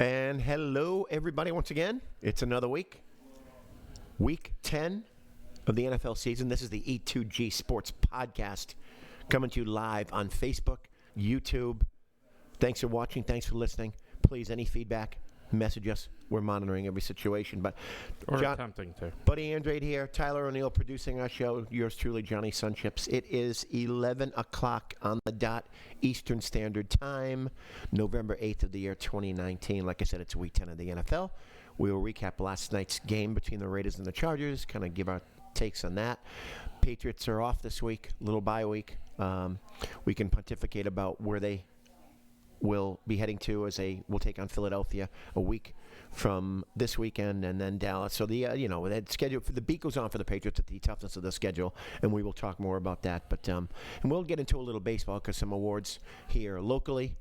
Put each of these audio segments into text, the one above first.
And hello, everybody, once again. It's another week. Week 10 of the NFL season. This is the E2G Sports podcast coming to you live on Facebook, YouTube. Thanks for watching. Thanks for listening. Please, any feedback, message us. We're monitoring every situation. Or attempting to. Buddy Andrade here. Tyler O'Neill producing our show. Yours truly, Johnny Sunchips. It is 11 o'clock on the dot Eastern Standard Time, November 8th of the year 2019. Like I said, it's week 10 of the NFL. We will recap last night's game between the Raiders and the Chargers, kind of give our takes on that. Patriots are off this week, little bye week. We can pontificate about where they will be heading to as we'll take on Philadelphia a week from this weekend, and then Dallas. So that schedule for the beat goes on for the Patriots at the toughness of the schedule, and we will talk more about that. But and we'll get into a little baseball because some awards here locally,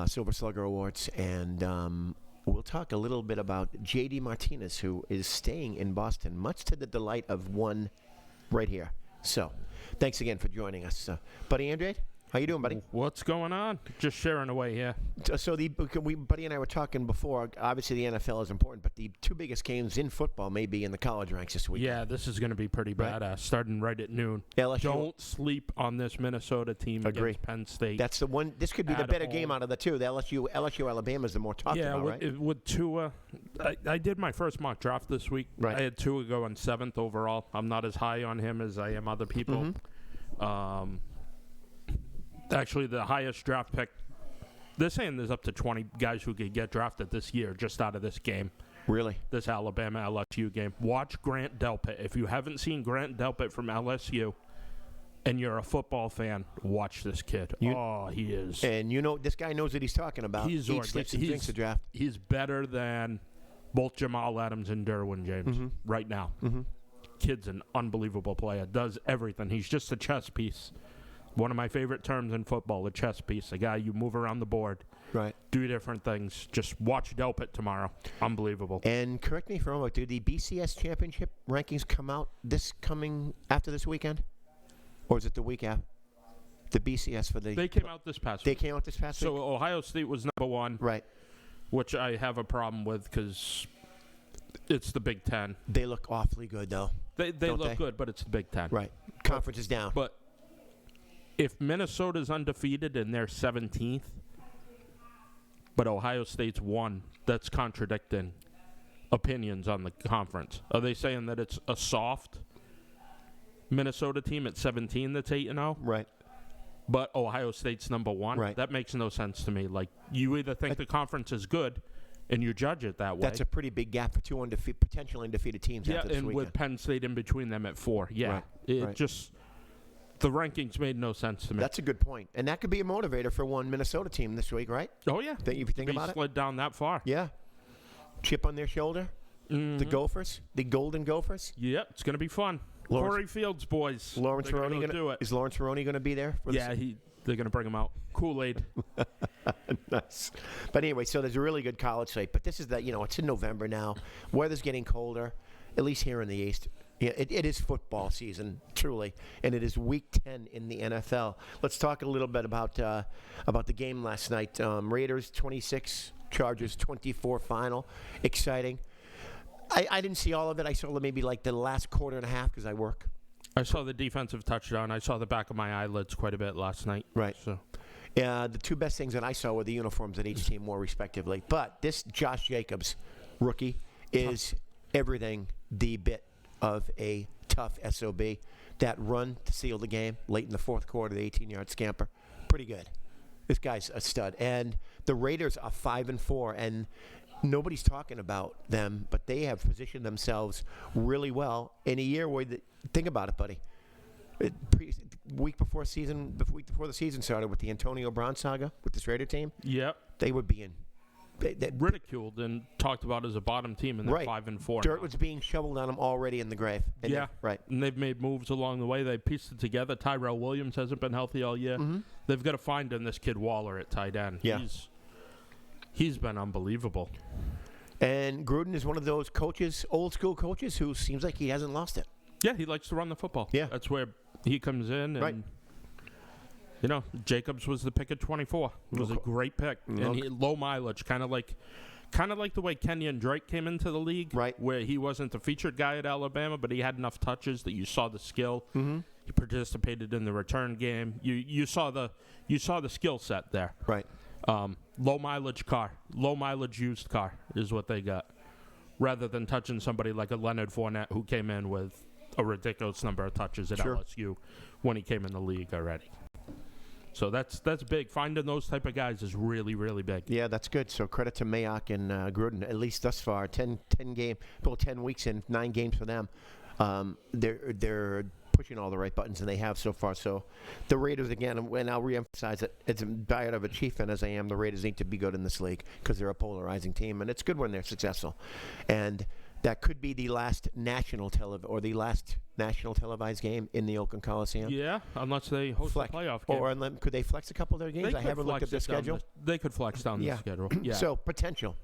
Silver Slugger Awards, and we'll talk a little bit about J.D. Martinez, who is staying in Boston, much to the delight of one right here. So, thanks again for joining us, Buddy Andrade. How you doing, buddy? What's going on? Just sharing away here. So Buddy and I were talking before. Obviously, the NFL is important, but the two biggest games in football may be in the college ranks this week. Yeah, this is going to be pretty badass, starting right at noon. LSU. Don't sleep on this Minnesota team against Penn State. That's the one. This could be the better game out of the two. The LSU Alabama is the more talked about, right? Yeah, with Tua, I did my first mock draft this week. Right. I had Tua going 7th overall. I'm not as high on him as I am other people. Mm-hmm. Actually, the highest draft pick, they're saying there's up to 20 guys who could get drafted this year just out of this game. Really? This Alabama-LSU game. Watch Grant Delpit. If you haven't seen Grant Delpit from LSU and you're a football fan, watch this kid. He is. And this guy knows what he's talking about. He sleeps and drinks the draft. He's better than both Jamal Adams and Derwin James right now. Mm-hmm. Kid's an unbelievable player. Does everything. He's just a chess piece. One of my favorite terms in football, a chess piece. A guy you move around the board, right? Do different things. Just watch Delpit tomorrow. Unbelievable. And correct me if I'm wrong, do the BCS championship rankings come out after this weekend? Or is it the week after? The BCS for the... They came out this past week. They came out this past week? So Ohio State was number 1. Right. Which I have a problem with because it's the Big Ten. They look awfully good, though. They look good, but it's the Big Ten. Right. Conference is down. But if Minnesota's undefeated and they're 17th, but Ohio State's 1, that's contradicting opinions on the conference. Are they saying that it's a soft Minnesota team at 17 that's 8-0? Right. But Ohio State's number 1? Right. That makes no sense to me. Like, you either think the conference is good and you judge it that way. That's a pretty big gap for two potentially undefeated teams after this weekend. Yeah, and with Penn State in between them at 4. Yeah. Right. The rankings made no sense to me. That's a good point. And that could be a motivator for one Minnesota team this week, right? Oh, yeah. If you think about it. Slid down that far. Yeah. Chip on their shoulder. Mm-hmm. The Gophers. The Golden Gophers. Yep. It's going to be fun. Corey Fields, boys. Is Lawrence Maroney going to be there? They're going to bring him out. Kool-Aid. Nice. But anyway, so there's a really good college slate. But this is it's in November now. Weather's getting colder, at least here in the East. Yeah, it is football season, truly, and it is Week 10 in the NFL. Let's talk a little bit about the game last night. Raiders 26, Chargers 24 final. Exciting. I didn't see all of it. I saw maybe like the last quarter and a half because I work. I saw the defensive touchdown. I saw the back of my eyelids quite a bit last night. Right. So, the two best things that I saw were the uniforms that each team wore, respectively. But this Josh Jacobs rookie is everything the bit of a tough SOB. That run to seal the game late in the fourth quarter, the 18-yard scamper, pretty good. This guy's a stud. And the Raiders are 5-4, and nobody's talking about them, but they have positioned themselves really well in a year where, think about it, buddy. Week before the season started with the Antonio Brown saga with this Raider team, yep, they were being ridiculed and talked about as a bottom team, and they're 5-4. Dirt was being shoveled on them already in the grave. And right. And they've made moves along the way. They pieced it together. Tyrell Williams hasn't been healthy all year. Mm-hmm. They've got to find in this kid Waller at tight end. Yeah. He's been unbelievable. And Gruden is one of those coaches, old school coaches, who seems like he hasn't lost it. Yeah, he likes to run the football. Yeah. That's where he comes in. And You know, Jacobs was the pick at 24. It was a great pick. And low mileage, kind of like the way Kenyon Drake came into the league, right? Where he wasn't the featured guy at Alabama, but he had enough touches that you saw the skill. Mm-hmm. He participated in the return game. You saw the skill set there. Right. Low mileage used car is what they got, rather than touching somebody like a Leonard Fournette who came in with a ridiculous number of touches at LSU when he came in the league already. So that's big. Finding those type of guys is really, really big. Yeah, that's good. So credit to Mayock and Gruden, at least thus far. 10 weeks in, 9 games for them. They're pushing all the right buttons, and they have so far. So the Raiders, again, and I'll reemphasize it, it's a diet of a Chief fan as I am. The Raiders need to be good in this league because they're a polarizing team, and it's good when they're successful. And that could be the last national televised game in the Oakland Coliseum. Yeah, unless they host a playoff game. Or could they flex a couple of their games? I haven't looked at their schedule. They could flex down the schedule. Yeah. So potential.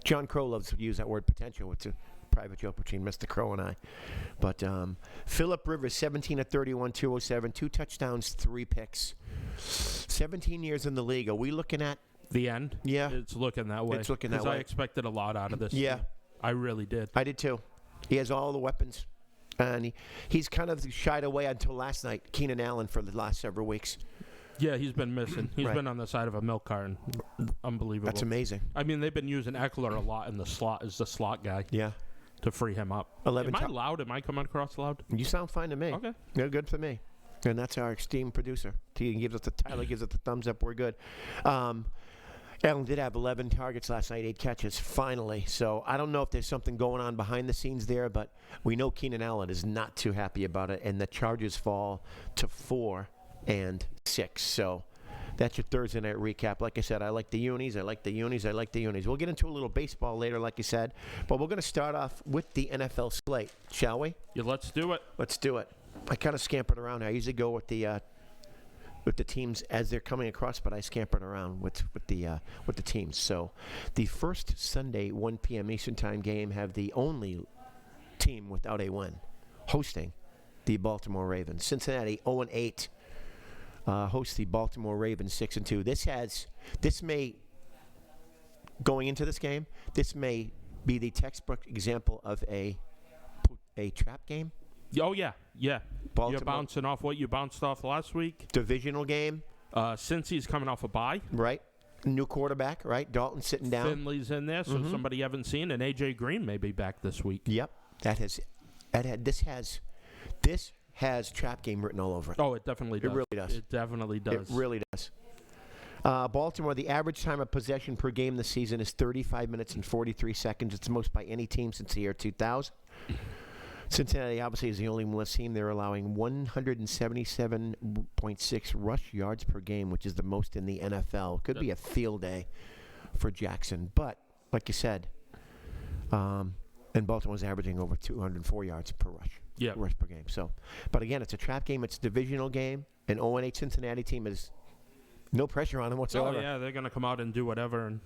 John Crow loves to use that word potential. It's a private joke between Mr. Crow and I. But Phillip Rivers, 17 of 31, 207, 2 touchdowns, 3 picks. 17 years in the league. Are we looking at the end? Yeah. It's looking that way. It's looking that way. Because I expected a lot out of this. Yeah. Team. I really did. I did too. He has all the weapons. And he's kind of shied away until last night, Keenan Allen, for the last several weeks. Yeah, he's been missing. He's been on the side of a milk carton. Unbelievable. That's amazing. I mean, they've been using Eckler a lot in the slot as the slot guy. Yeah. To free him up. 11 Am I loud? Am I coming across loud? You sound fine to me. Okay. You're good for me. And that's our esteemed producer. Tyler gives us the thumbs up. We're good. Allen did have 11 targets last night, 8 catches, finally. So I don't know if there's something going on behind the scenes there, but we know Keenan Allen is not too happy about it, and the Chargers fall to 4 and 6. So that's your Thursday night recap. Like I said, I like the unis. We'll get into a little baseball later, like you said, but we're going to start off with the NFL slate, shall we? Yeah, let's do it. Let's do it. I kind of scampered around. I usually go with the teams as they're coming across, but I scampered around with the teams. So the first Sunday 1 p.m. Eastern Time game have the only team without a win hosting the Baltimore Ravens. Cincinnati 0-8 hosts the Baltimore Ravens 6-2. Going into this game, this may be the textbook example of a trap game. Oh, yeah. Baltimore. You're bouncing off what you bounced off last week. Divisional game. Since he's coming off a bye. Right. New quarterback, right? Dalton sitting down. Finley's in there, so somebody you haven't seen, and A.J. Green may be back this week. Yep. This has trap game written all over it. Oh, it definitely does. It really does. It definitely does. It really does. Baltimore, the average time of possession per game this season is 35 minutes and 43 seconds. It's the most by any team since the year 2000. Cincinnati obviously is the only less team. They're allowing 177.6 rush yards per game, which is the most in the NFL. Could be a field day for Jackson. But, like you said, and Baltimore's averaging over 204 yards per rush. Yeah. Rush per game. So, but again, it's a trap game. It's a divisional game. An 0-8 Cincinnati team is no pressure on them whatsoever. Oh, yeah, they're going to come out and do whatever. And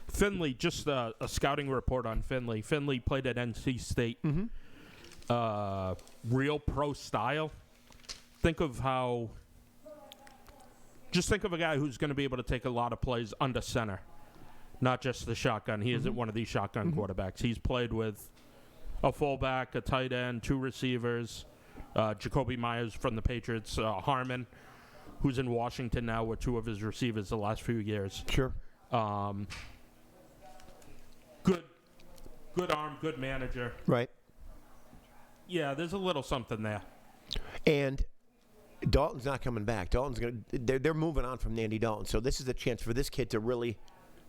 Finley, just a scouting report on Finley. Finley played at NC State. Mm-hmm. Real pro style. Think of a guy who's going to be able to take a lot of plays under center, not just the shotgun. He isn't one of these shotgun quarterbacks. He's played with a fullback, a tight end, 2 receivers, Jacoby Myers from the Patriots, Harmon, who's in Washington now, with 2 of his receivers the last few years. Sure. Good arm, good manager. Right. Yeah, there's a little something there. And Dalton's not coming back. They're moving on from Andy Dalton. So this is a chance for this kid to really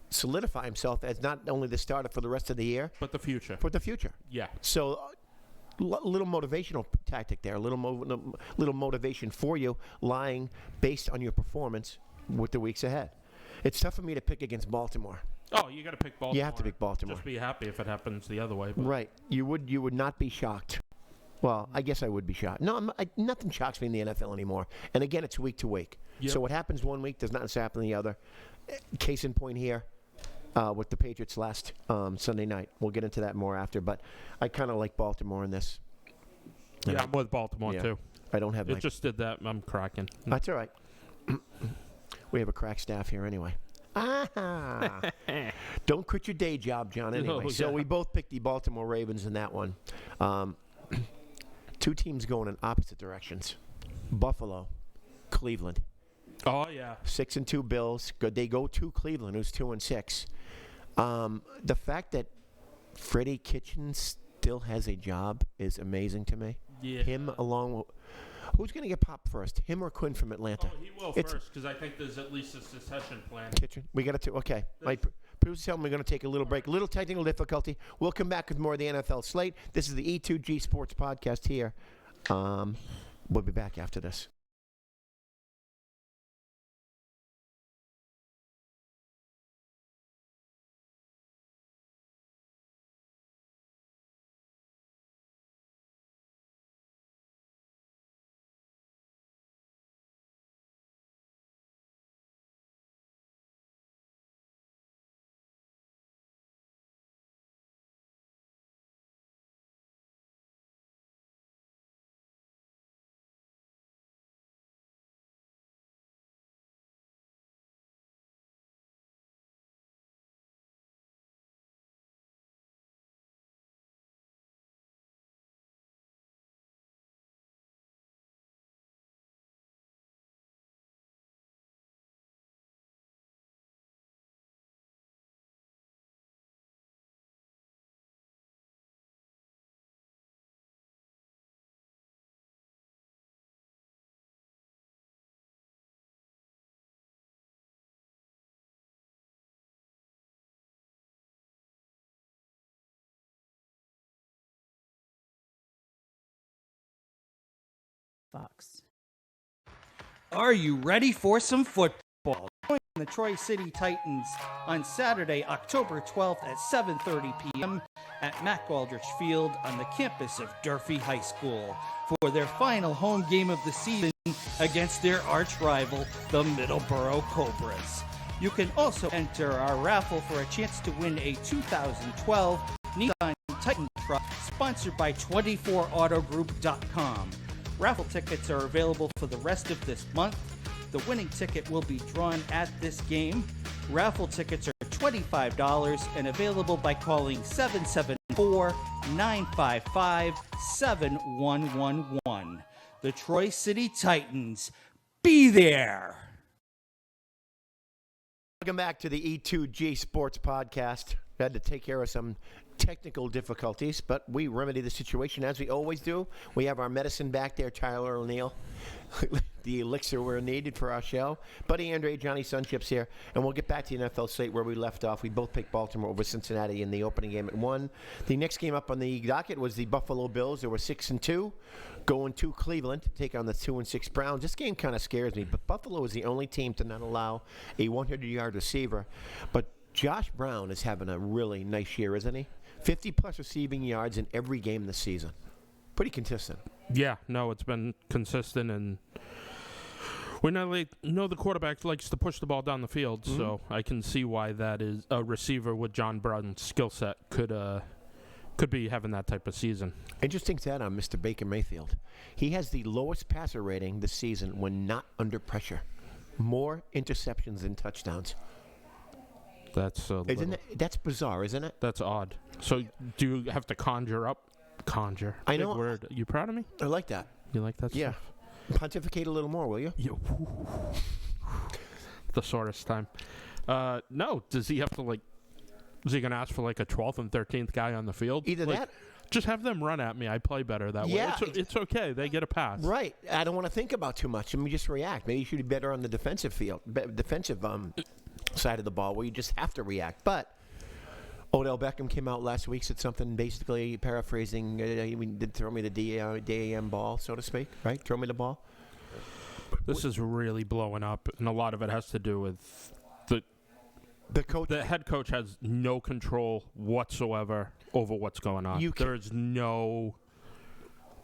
solidify himself as not only the starter for the rest of the year, but the future. For the future. Yeah. So little motivational tactic there, a little motivation for you lying based on your performance with the weeks ahead. It's tough for me to pick against Baltimore. Oh, you got to pick Baltimore. You have to pick Baltimore. Just be happy if it happens the other way. But. Right. You would not be shocked. Well, I guess I would be shocked. No, nothing shocks me in the NFL anymore. And again, it's week to week. Yep. So what happens one week does not happen the other. Case in point here with the Patriots last Sunday night. We'll get into that more after. But I kind of like Baltimore in this. Yeah, I'm with Baltimore too. I don't have It my... just did that. I'm cracking. That's all right. We have a crack staff here anyway. Ah! Don't quit your day job, John, anyway. Oh, So yeah. we both picked the Baltimore Ravens in that one. Two teams going in opposite directions. Buffalo, Cleveland. Oh, yeah. 6-2 Bills. Good. They go to Cleveland, who's 2-6. The fact that Freddie Kitchens still has a job is amazing to me. Yeah. Him along with... Who's going to get popped first, him or Quinn from Atlanta? Oh, he will It's- first, because I think there's at least a succession plan. Kitchen. We got to... Okay. My producer tell me we're going to take a little break. A little technical difficulty. We'll come back with more of the NFL slate. This is the E2G Sports podcast here. We'll be back after this. Fox. Are you ready for some football? Join the Troy City Titans on Saturday, October 12th at 7:30 p.m. at Mac Aldrich Field on the campus of Durfee High School for their final home game of the season against their arch rival, the Middleborough Cobras. You can also enter our raffle for a chance to win a 2012 Nissan Titan truck sponsored by 24autogroup.com. Raffle tickets are available for the rest of this month. The winning ticket will be drawn at this game. Raffle tickets are $25 and available by calling 774-955-7111. The Troy City Titans. Be there! Welcome back to the E2G Sports podcast. We had to take care of some technical difficulties, but we remedy the situation as we always do. We have our medicine back there, Tyler O'Neill, the elixir we're needed for our show. Buddy Andre, Johnny Sunchips here, and we'll get back to the NFL slate where we left off. We both picked Baltimore over Cincinnati in the opening game at 1. The next game up on the docket was the Buffalo Bills. They were 6-2, going to Cleveland to take on the 2-6 Browns. This game kind of scares me, but Buffalo is the only team to not allow a 100-yard receiver. But Josh Brown is having a really nice year, isn't he? 50-plus receiving yards in every game this season. Pretty consistent. Yeah, no, it's been consistent, and we know the quarterback likes to push the ball down the field, so I can see why that is a receiver with John Brown's skill set could be having that type of season. Interesting stat on Mr. Baker Mayfield. He has the lowest passer rating this season when not under pressure. More interceptions than touchdowns. That's That's bizarre, isn't it? That's odd. So do you have to conjure? I know. Big word. You proud of me? I like that. You like that Yeah. stuff? Pontificate a little more, will you? Yeah. Thesaurus time. No. Does he have to is he going to ask for a 12th and 13th guy on the field? Either that. Just have them run at me. I play better that way. Yeah. It's okay. They get a pass. Right. I don't want to think about too much. Let me just react. Maybe you should be better on the defensive field, defensive side of the ball where you just have to react. But Odell Beckham came out last week, said something basically paraphrasing, he did throw me the DAM ball, so to speak, right? Throw me the ball. This is really blowing up, and a lot of it has to do with the coach. The head coach has no control whatsoever over what's going on.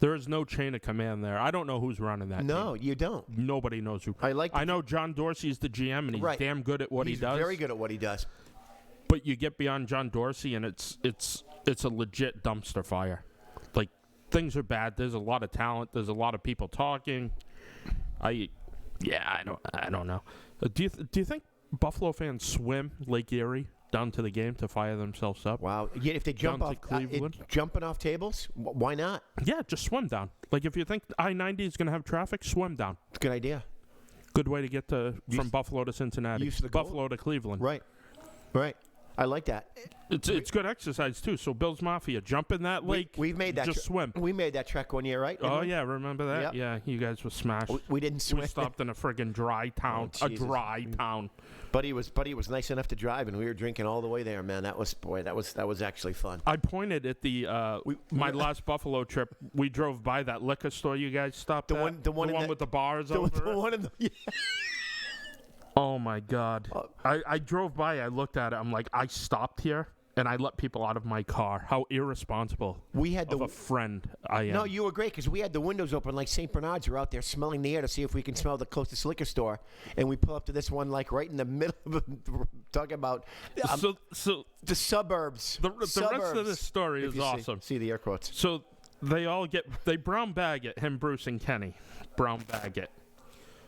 There is no chain of command there. I don't know who's running that No, team. you don't. Nobody knows who. I know John Dorsey's the GM, and he's Right. damn good at what he does. He's very good at what he does. But you get beyond John Dorsey, and it's a legit dumpster fire. things are bad. There's a lot of talent. There's a lot of people talking. I don't know. Do you think Buffalo fans swim Lake Erie down to the game to fire themselves up? Wow. Yeah, if they jump Down off to Cleveland? jumping off tables, why not? Yeah, just swim down. Like if you think I-90 is going to have traffic, swim down. Good idea. Good way to get from Buffalo to Cincinnati. Use the goal. Buffalo to Cleveland. Right. I like that. It's good exercise too. So Bill's Mafia, jump in that lake. We've made that. Just swim. We made that trek one year, right? Oh yeah, remember that? Yep. Yeah, you guys were smashed. We didn't swim. We stopped in a friggin' dry town. Oh, a Jesus. dry town. Buddy was nice enough to drive, and we were drinking all the way there, man. That was actually fun. I pointed at the my last Buffalo trip. We drove by that liquor store you guys stopped at. The one with the bars the over it. one in the. Yeah. Oh my God! I drove by. I looked at it. I'm like, I stopped here and I let people out of my car. How irresponsible! We had of a friend I am. No, you were great because we had the windows open like St. Bernards. We're out there smelling the air to see if we can smell the closest liquor store, and we pull up to this one like right in the middle of talking about So the suburbs. the rest of this story If is you awesome. See the air quotes. So they brown bag it. Him, Bruce, and Kenny brown bag it.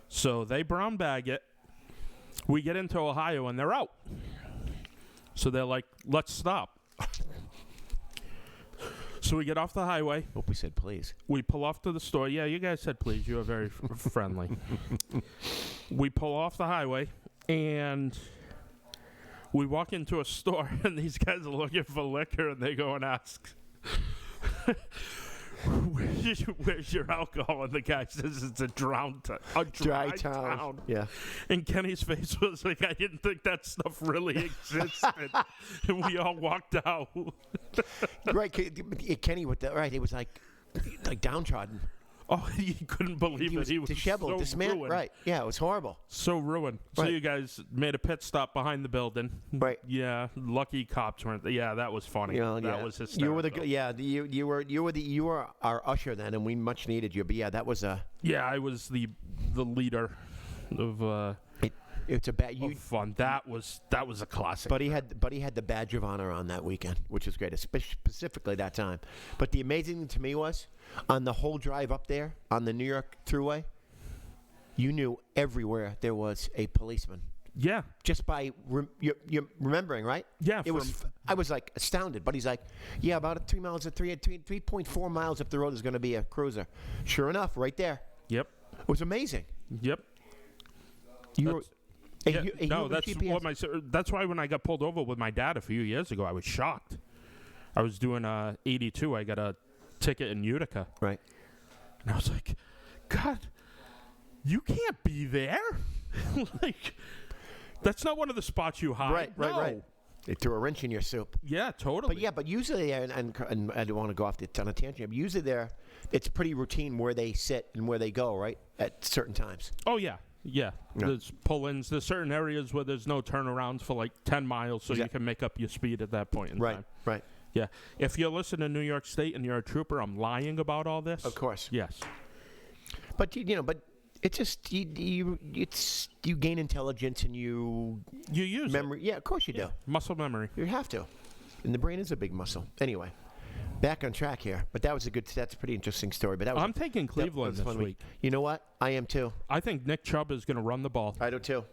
So they brown bag it. We get into Ohio and they're out. So they're like, let's stop. So we get off the highway. Hope we said please. We pull off to the store. Yeah, you guys said please. You were very friendly. We pull off the highway and we walk into a store and these guys are looking for liquor and they go and ask, where's your alcohol? And the guy says it's a dry town. Yeah. And Kenny's face was like, I didn't think that stuff really existed. And we all walked out. Right. Kenny with that. Right. It was like downtrodden. Oh, he couldn't believe it. He was disheveled, so dismantled. ruined. Right. Yeah, it was horrible. So ruined. So Right. you guys made a pit stop behind the building. Right. Yeah. Lucky cops weren't there. Yeah, that was funny. That was hysterical. You were you were our usher then, and we much needed you. But yeah, that was a. Yeah, I was the leader of It's a bad. of fun. That was a classic. Buddy had the badge of honor on that weekend, which was great, specifically that time. But the amazing thing to me was, on the whole drive up there on the New York Thruway, you knew everywhere there was a policeman. Yeah. Just by you're remembering, right? Yeah. I was like astounded. But he's like, yeah, about 3.4 miles up the road is going to be a cruiser. Sure enough, right there. Yep. It was amazing. Yep. That's why when I got pulled over with my dad a few years ago, I was shocked. I was doing 82. I got a ticket in Utica. Right. And I was like, God, you can't be there. Like, that's not one of the spots you hide. Right. They threw a wrench in your soup. Yeah, totally. But usually, and I don't want to go off on a tangent, but usually it's pretty routine where they sit and where they go, right, at certain times. Oh, yeah. Yeah. There's pull-ins. There's certain areas where there's no turnarounds for like 10 miles, so you can make up your speed at that point in time. Right. Yeah. If you're listening to New York State and you're a trooper, I'm lying about all this. Of course. Yes. But it's just you gain intelligence and you use memory. it. Yeah, of course you do. Muscle memory. You have to, and the brain is a big muscle. Anyway, back on track here. But that's a pretty interesting story. But I'm taking Cleveland this week. You know what? I am too. I think Nick Chubb is going to run the ball. I do too.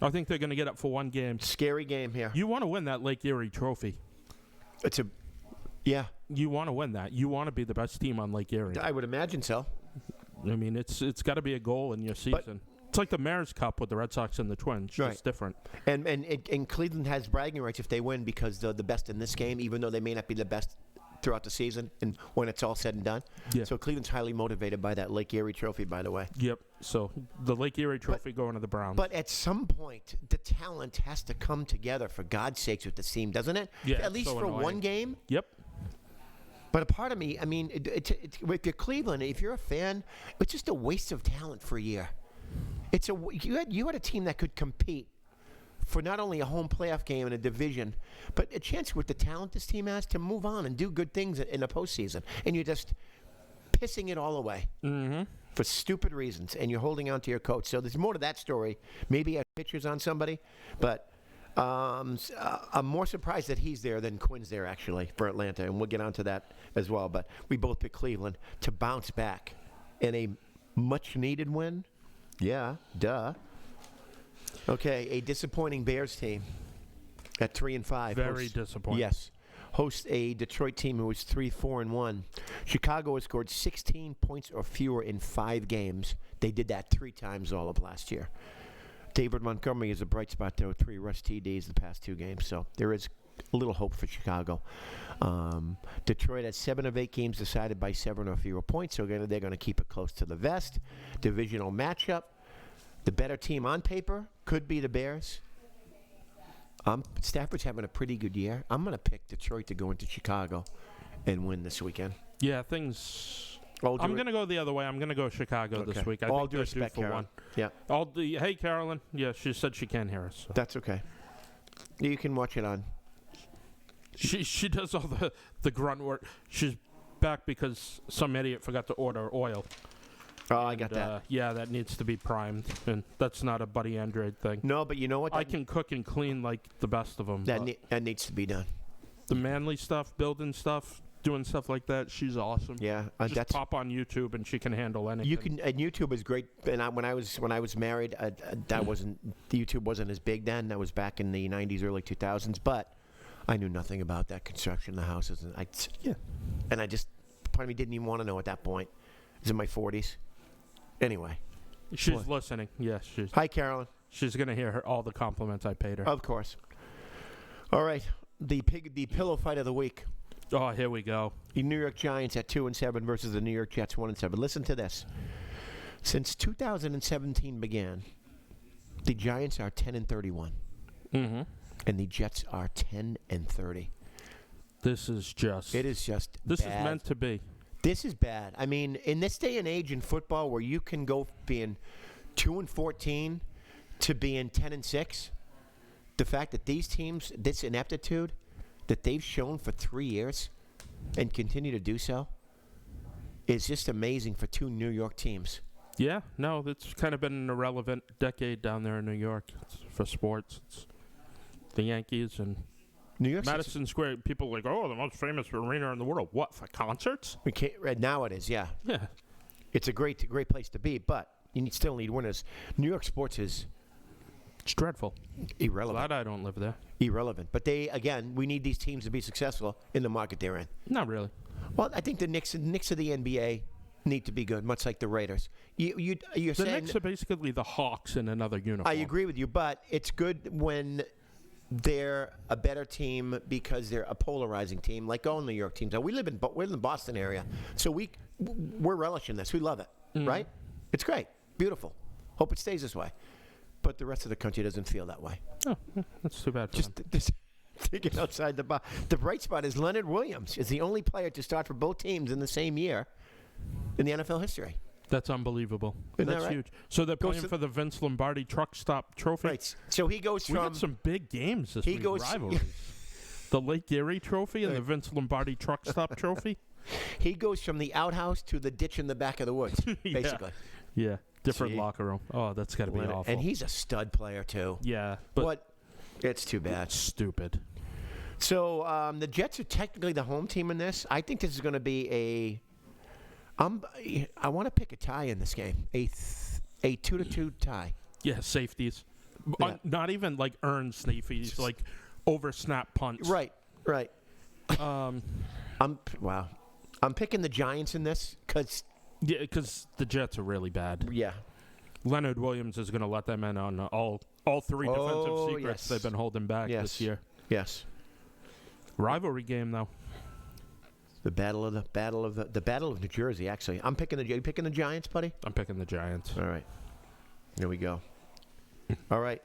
I think they're going to get up for one game. Scary game here. You want to win that Lake Erie trophy. Yeah. You want to win that. You want to be the best team on Lake Erie. I would imagine so. I mean, it's got to be a goal in your season. It's like the Mayor's Cup with the Red Sox and the Twins. Right. It's different. And Cleveland has bragging rights if they win because they're the best in this game, even though they may not be the best throughout the season and when it's all said and done. Yeah. So Cleveland's highly motivated by that Lake Erie trophy, by the way. Yep. So the Lake Erie trophy going to the Browns. But at some point, the talent has to come together, for God's sakes, with the team, doesn't it? Yeah. At least for one game. Yep. But a part of me, I mean, if you're Cleveland, if you're a fan, it's just a waste of talent for a year. You had a team that could compete for not only a home playoff game in a division, but a chance with the talent this team has to move on and do good things in a postseason. And you're just pissing it all away for stupid reasons, and you're holding on to your coach. So there's more to that story. Maybe I have pictures on somebody, but I'm more surprised that he's there than Quinn's there, actually, for Atlanta, and we'll get onto that as well. But we both picked Cleveland to bounce back in a much-needed win. Yeah, duh. Okay, a disappointing Bears team at 3-5. Very disappointing. Yes. Hosts a Detroit team who was 3-4-1. Chicago has scored 16 points or fewer in 5 games. They did that 3 times all of last year. David Montgomery is a bright spot, though. 3 rush TDs the past 2 games. So there is a little hope for Chicago. Detroit has 7 of 8 games decided by 7 or fewer points. So they're going to keep it close to the vest. Divisional matchup. The better team on paper could be the Bears. Stafford's having a pretty good year. I'm going to pick Detroit to go into Chicago and win this weekend. Yeah, things. I'm going to go the other way. I'm going to go Chicago this week. I All think due respect, for Carolyn. one. Yeah. Hey, Carolyn. Yeah, she said she can't hear us. So. That's okay. You can watch it on. She does all the grunt work. She's back because some idiot forgot to order oil. Oh, I got that. Yeah, that needs to be primed, and that's not a Buddy Android thing. No, but you know what? I can cook and clean like the best of them. That needs to be done. The manly stuff, building stuff, doing stuff like that, she's awesome. Yeah, just pop on YouTube and she can handle anything. You can, and YouTube is great. And when I was married, YouTube wasn't as big then. That was back in the '90s, early 2000s. But I knew nothing about that construction, the houses, and I just part of me didn't even want to know at that point. I was in my 40s. Anyway, she's listening. Yes, she's. Hi, Carolyn. She's gonna hear all the compliments I paid her. Of course. All right, the pillow fight of the week. Oh, here we go. The New York Giants at 2-7 versus the New York Jets 1-7. Listen to this. Since 2017 began, the Giants are 10-31, and the Jets are 10-30. This is just. It is just. This bad. is meant to be. This is bad. I mean, in this day and age in football, where you can go being 2-14 to being 10-6, the fact that these teams, this ineptitude that they've shown for 3 years and continue to do so, is just amazing for 2 New York teams. Yeah, no, it's kind of been an irrelevant decade down there in New York for sports. It's the Yankees and New York Madison Square. People are like, oh, the most famous arena in the world. What, for concerts? We can't, right now it is, yeah. Yeah. It's a great place to be, but you still need winners. New York sports is It's dreadful. irrelevant. Glad I don't live there. Irrelevant. But we need these teams to be successful in the market they're in. Not really. Well, I think the Knicks of the NBA need to be good, much like the Raiders. You're The saying Knicks are basically the Hawks in another uniform. I agree with you, but it's good when they're a better team because they're a polarizing team, like all New York teams are. We're in the Boston area, so we're relishing this. We love it, right? It's great, beautiful. Hope it stays this way. But the rest of the country doesn't feel that way. Oh, that's too bad for them. Just thinking outside the box. The bright spot is Leonard Williams is the only player to start for both teams in the same year in the NFL history. That's unbelievable. Isn't That's that right? huge. So they're playing to- for the Vince Lombardi Truck Stop Trophy. Right. So he goes We from got some big games this he week. goes- Rivalries. The Lake Erie Trophy and the Vince Lombardi Truck Stop Trophy. he goes from the outhouse to the ditch in the back of the woods, basically. Yeah. Different See? locker room. Oh, that's got to be Leonard- awful. And he's a stud player too. yeah, but What? It's too bad. stupid. So the Jets are technically the home team in this. I think this is going to be I want to pick a tie in this game. A 2-2 tie. Yeah, safeties. Yeah. Not even like earned safeties, like over snap punts. Right. Um, I'm picking the Giants in this because yeah, because the Jets are really bad. yeah. Leonard Williams is going to let them in on all 3 defensive secrets yes. they've been holding back Yes. this year. Yes. Rivalry game though. The battle of New Jersey. Actually, I'm picking you picking the Giants, buddy. I'm picking the Giants. All right. Here we go. All right.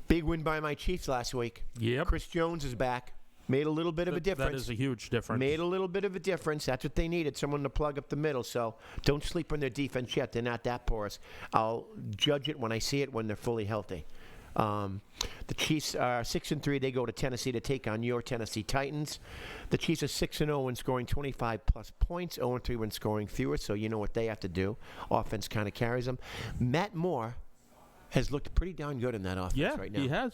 Big win by my Chiefs last week. Yep. Chris Jones is back. Made a little bit of a difference. That is a huge difference. Made a little bit of a difference. That's what they needed, someone to plug up the middle. So don't sleep on their defense yet. They're not that porous. I'll judge it when I see it when they're fully healthy. The Chiefs are 6-3. They go to Tennessee to take on your Tennessee Titans. The Chiefs are 6-0 when scoring 25-plus points, 0-3 when scoring fewer, so you know what they have to do. Offense kind of carries them. Matt Moore has looked pretty darn good in that offense right now. He has.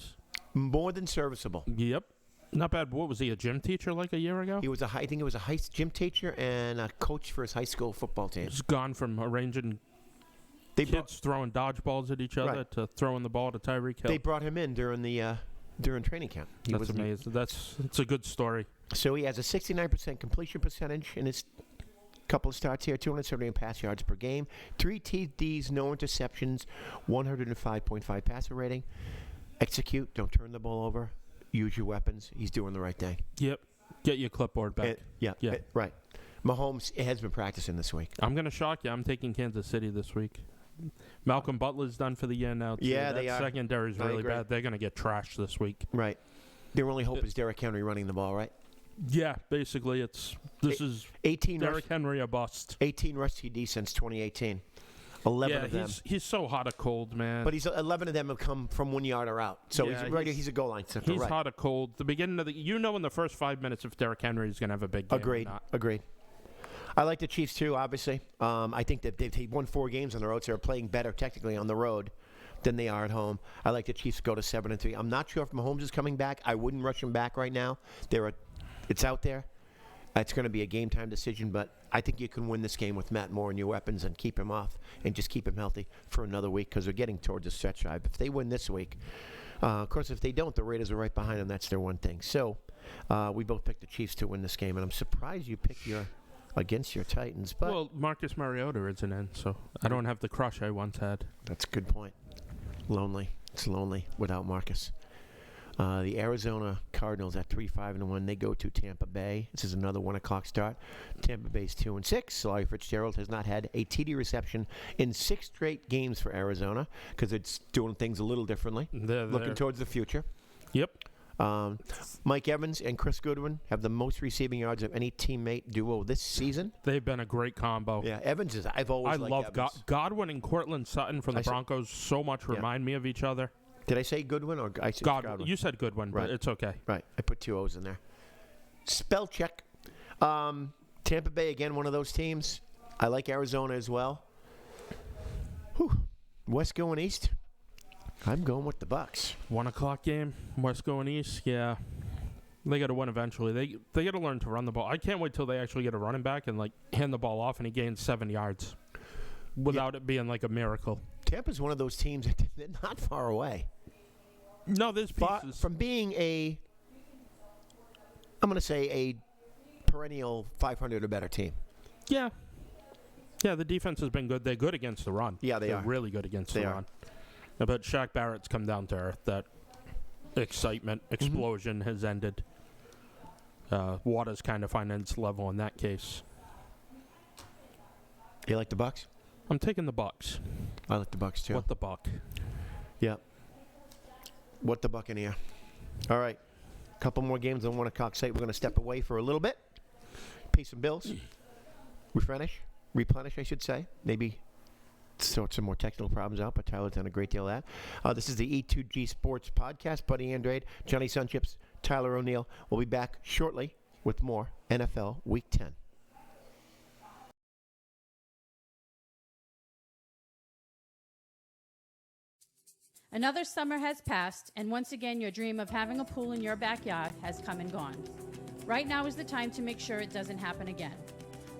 More than serviceable. Yep. Not bad. What was he, a gym teacher like a year ago? He was I think it was a high gym teacher and a coach for his high school football team. He's gone from arranging kids throwing dodgeballs at each other to throwing the ball to Tyreek Hill. They brought him in during training camp. That's amazing. It's a good story. So he has a 69% completion percentage in his couple of starts here, 270 pass yards per game, 3 TDs, no interceptions, 105.5 passer rating. Execute, don't turn the ball over, use your weapons. He's doing the right thing. Yep. Get your clipboard back. Right. Mahomes has been practicing this week. I'm going to shock you. I'm taking Kansas City this week. Malcolm Butler's done for the year now, too. Yeah, that they are. Secondary's really bad. They're going to get trashed this week. Right. Their only hope is Derrick Henry running the ball, right? Yeah, basically, this is 18 Derrick Henry a bust. 18 rush TD since 2018. 11 of them. He's so hot or cold, man. But 11 of them have come from 1 yard or out. So he's a goal line center. He's hot or cold. The beginning of in the first 5 minutes if Derrick Henry is going to have a big game. Agreed. I like the Chiefs too, obviously. I think that they've won 4 games on the road, so they're playing better technically on the road than they are at home. I like the Chiefs to go to 7-3. I'm not sure if Mahomes is coming back. I wouldn't rush him back right now. It's out there. It's going to be a game-time decision, but I think you can win this game with Matt Moore and your weapons and keep him off and just keep him healthy for another week because they're getting towards the stretch drive. If they win this week, of course, if they don't, the Raiders are right behind them. That's their one thing. So we both picked the Chiefs to win this game, and I'm surprised you picked against your Titans. But well, Marcus Mariota isn't in, so I don't have the crush I once had. That's a good point. Lonely. It's lonely without Marcus. The Arizona Cardinals at 3-5-1. They go to Tampa Bay. This is another 1 o'clock start. Tampa Bay's 2-6. Larry Fitzgerald has not had a TD reception in 6 straight games for Arizona because it's doing things a little differently. Looking towards the future. Yep. Mike Evans and Chris Goodwin have the most receiving yards of any teammate duo this season. They've been a great combo. Yeah, Evans is. I love Evans. Godwin and Cortland Sutton from the Broncos so much remind me of each other. Did I say Goodwin or I said Godwin? You said Goodwin, but it's okay. Right. I put 2 O's in there. Spell check. Tampa Bay, again, one of those teams. I like Arizona as well. West going east. I'm going with the Bucs. 1 o'clock game. West going east. Yeah. They got to win eventually. They got to learn to run the ball. I can't wait till they actually get a running back and hand the ball off and he gains 7 yards without it being like a miracle. Tampa's one of those teams that they're not far away. No, there's pieces. From being a perennial 500 or better team. Yeah. Yeah, the defense has been good. They're good against the run. Yeah, They're are. really good against the run. But Shaq Barrett's come down to earth. That excitement, explosion has ended. Water's kind of finding its level in that case. You like the Bucs? I'm taking the Bucs. I like the Bucs too. What the Buck? Yeah. What the Buccaneer? All right. A couple more games on 1 o'clock site. We're going to step away for a little bit. Pay some bills. Replenish, I should say. Maybe sort some more technical problems out, but Tyler's done a great deal of that. This is the E2G Sports Podcast. Buddy Andrade, Johnny Sunchips, Tyler O'Neill. We'll be back shortly with more NFL Week 10. Another summer has passed, and once again your dream of having a pool in your backyard has come and gone. Right now is the time to make sure it doesn't happen again.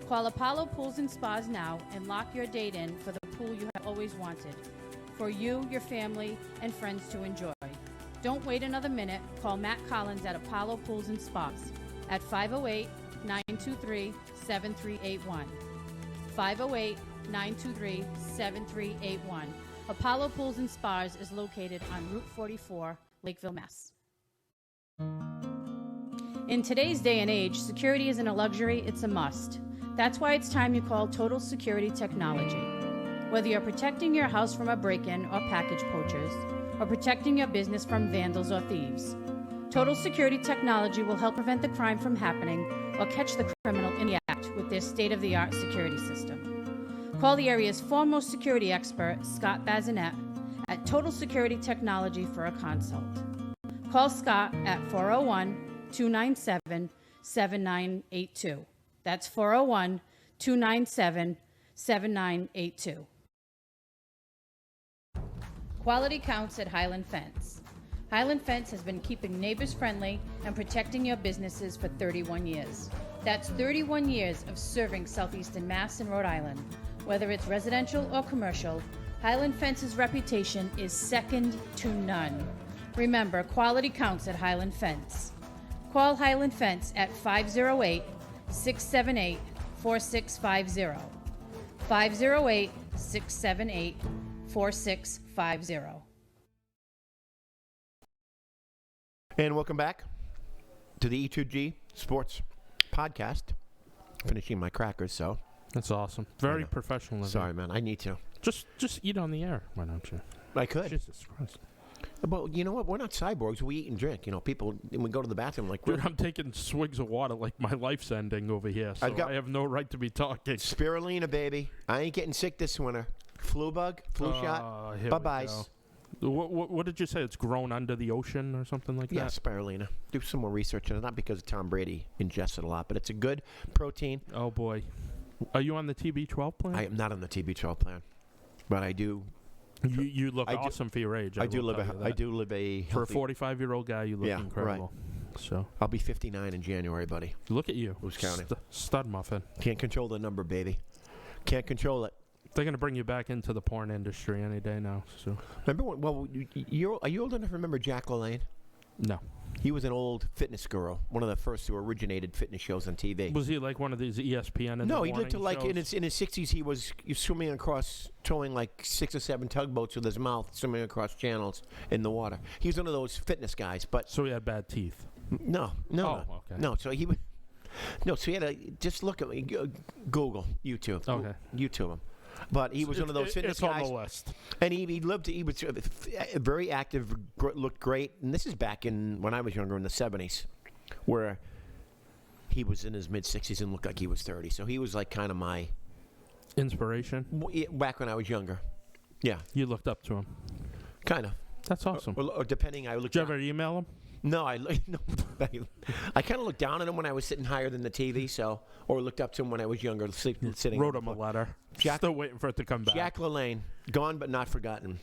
Call Apollo Pools and Spas now and lock your date in for the pool you have always wanted, for you, your family, and friends to enjoy. Don't wait another minute. Call Matt Collins at Apollo Pools and Spas at 508-923-7381. 508-923-7381. Apollo Pools and Spas is located on Route 44, Lakeville, Mass. In today's day and age, security isn't a luxury, it's a must. That's why it's time you call Total Security Technology. Whether you're protecting your house from a break-in or package poachers, or protecting your business from vandals or thieves, Total Security Technology will help prevent the crime from happening or catch the criminal in the act with their state-of-the-art security system. Call the area's foremost security expert, Scott Bazinet, at Total Security Technology for a consult. Call Scott at 401-297-7982. That's 401-297-7982. Quality counts at Highland Fence. Highland Fence has been keeping neighbors friendly and protecting your businesses for 31 years. That's 31 years of serving Southeastern Mass and Rhode Island. Whether it's residential or commercial, Highland Fence's reputation is second to none. Remember, quality counts at Highland Fence. Call Highland Fence at 508-678-4650. 508-678-4650. And welcome back to the E2G Sports podcast. Finishing my crackers, so. That's awesome. Very professional. Sorry, man. I need to. Just eat on the air. Why don't you? I could. Jesus Christ. Well, you know what? We're not cyborgs. We eat and drink. You know, people, when we go to the bathroom, like, Dude, I'm taking swigs of water like my life's ending over here, so I have no right to be talking. Spirulina, baby. I ain't getting sick this winter. Flu bug, flu shot. Bye-byes. What did you say? It's grown under the ocean or something like Yeah, that? spirulina. Do some more research on it. Not because Tom Brady ingests it a lot, but it's a good protein. Oh, boy. Are you on the TB12 plan? I am not on the TB12 plan, but I do. You look awesome for your age. I do live a for a healthy, 45-year-old guy, you look incredible. Right. So I'll be 59 in January, buddy. Look at you. Who's counting? Stud muffin. Can't control the number, baby. Can't control it. They're going to bring you back into the porn industry any day now. So remember when? Well, are you old enough to remember Jack LaLanne? No. He was an old fitness guru, one of the first who originated fitness shows on TV. Was he like one of these ESPN? No, he lived to like in his 60s. He was swimming across, towing like 6 or 7 tugboats with his mouth, swimming across channels in the water. He was one of those fitness guys, but so he had bad teeth. No. Okay. No, so he would. No, so he had just look at me, Google, YouTube. Okay. YouTube him. But he was one of those fitness guys. It's on the list. And he was very active, looked great. And this is back when I was younger, in the 70s, where he was in his mid-60s and looked like he was 30. So he was like kind of my inspiration. Back when I was younger. Yeah. You looked up to him. Kind of. That's awesome. Or depending, I looked. Did you ever email him? No, I kind of looked down at him when I was sitting higher than the TV, or looked up to him when I was younger, sitting. Wrote him a letter. Still waiting for it to come back. Jack LaLanne, gone but not forgotten.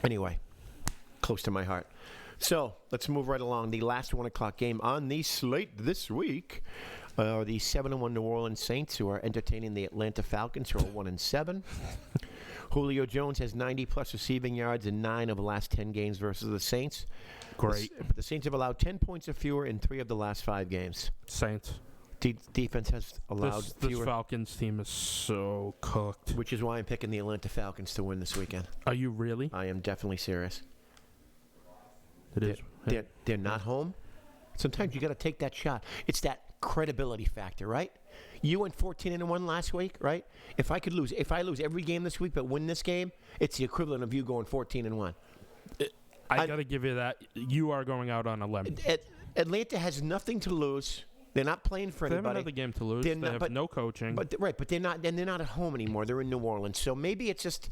Anyway, close to my heart. So let's move right along. The last 1 o'clock game on the slate this week are the 7-1 New Orleans Saints, who are entertaining the Atlanta Falcons, who are 1-7. Julio Jones has 90-plus receiving yards in 9 of the last 10 games versus the Saints. Great. But the Saints have allowed 10 points or fewer in 3 of the last 5 games. Saints. Defense has allowed this Falcons team is so cooked. Which is why I'm picking the Atlanta Falcons to win this weekend. Are you really? I am definitely serious. It is. They're not home. Sometimes you got to take that shot. It's that credibility factor, right? You went 14-1 last week, right? If I lose every game this week but win this game, it's the equivalent of you going 14-1. I got to give you that. You are going out on a limb. Atlanta has nothing to lose. They're not playing for anybody. They have another game to lose. They have no coaching. But they're not. And they're not at home anymore. They're in New Orleans. So maybe it's just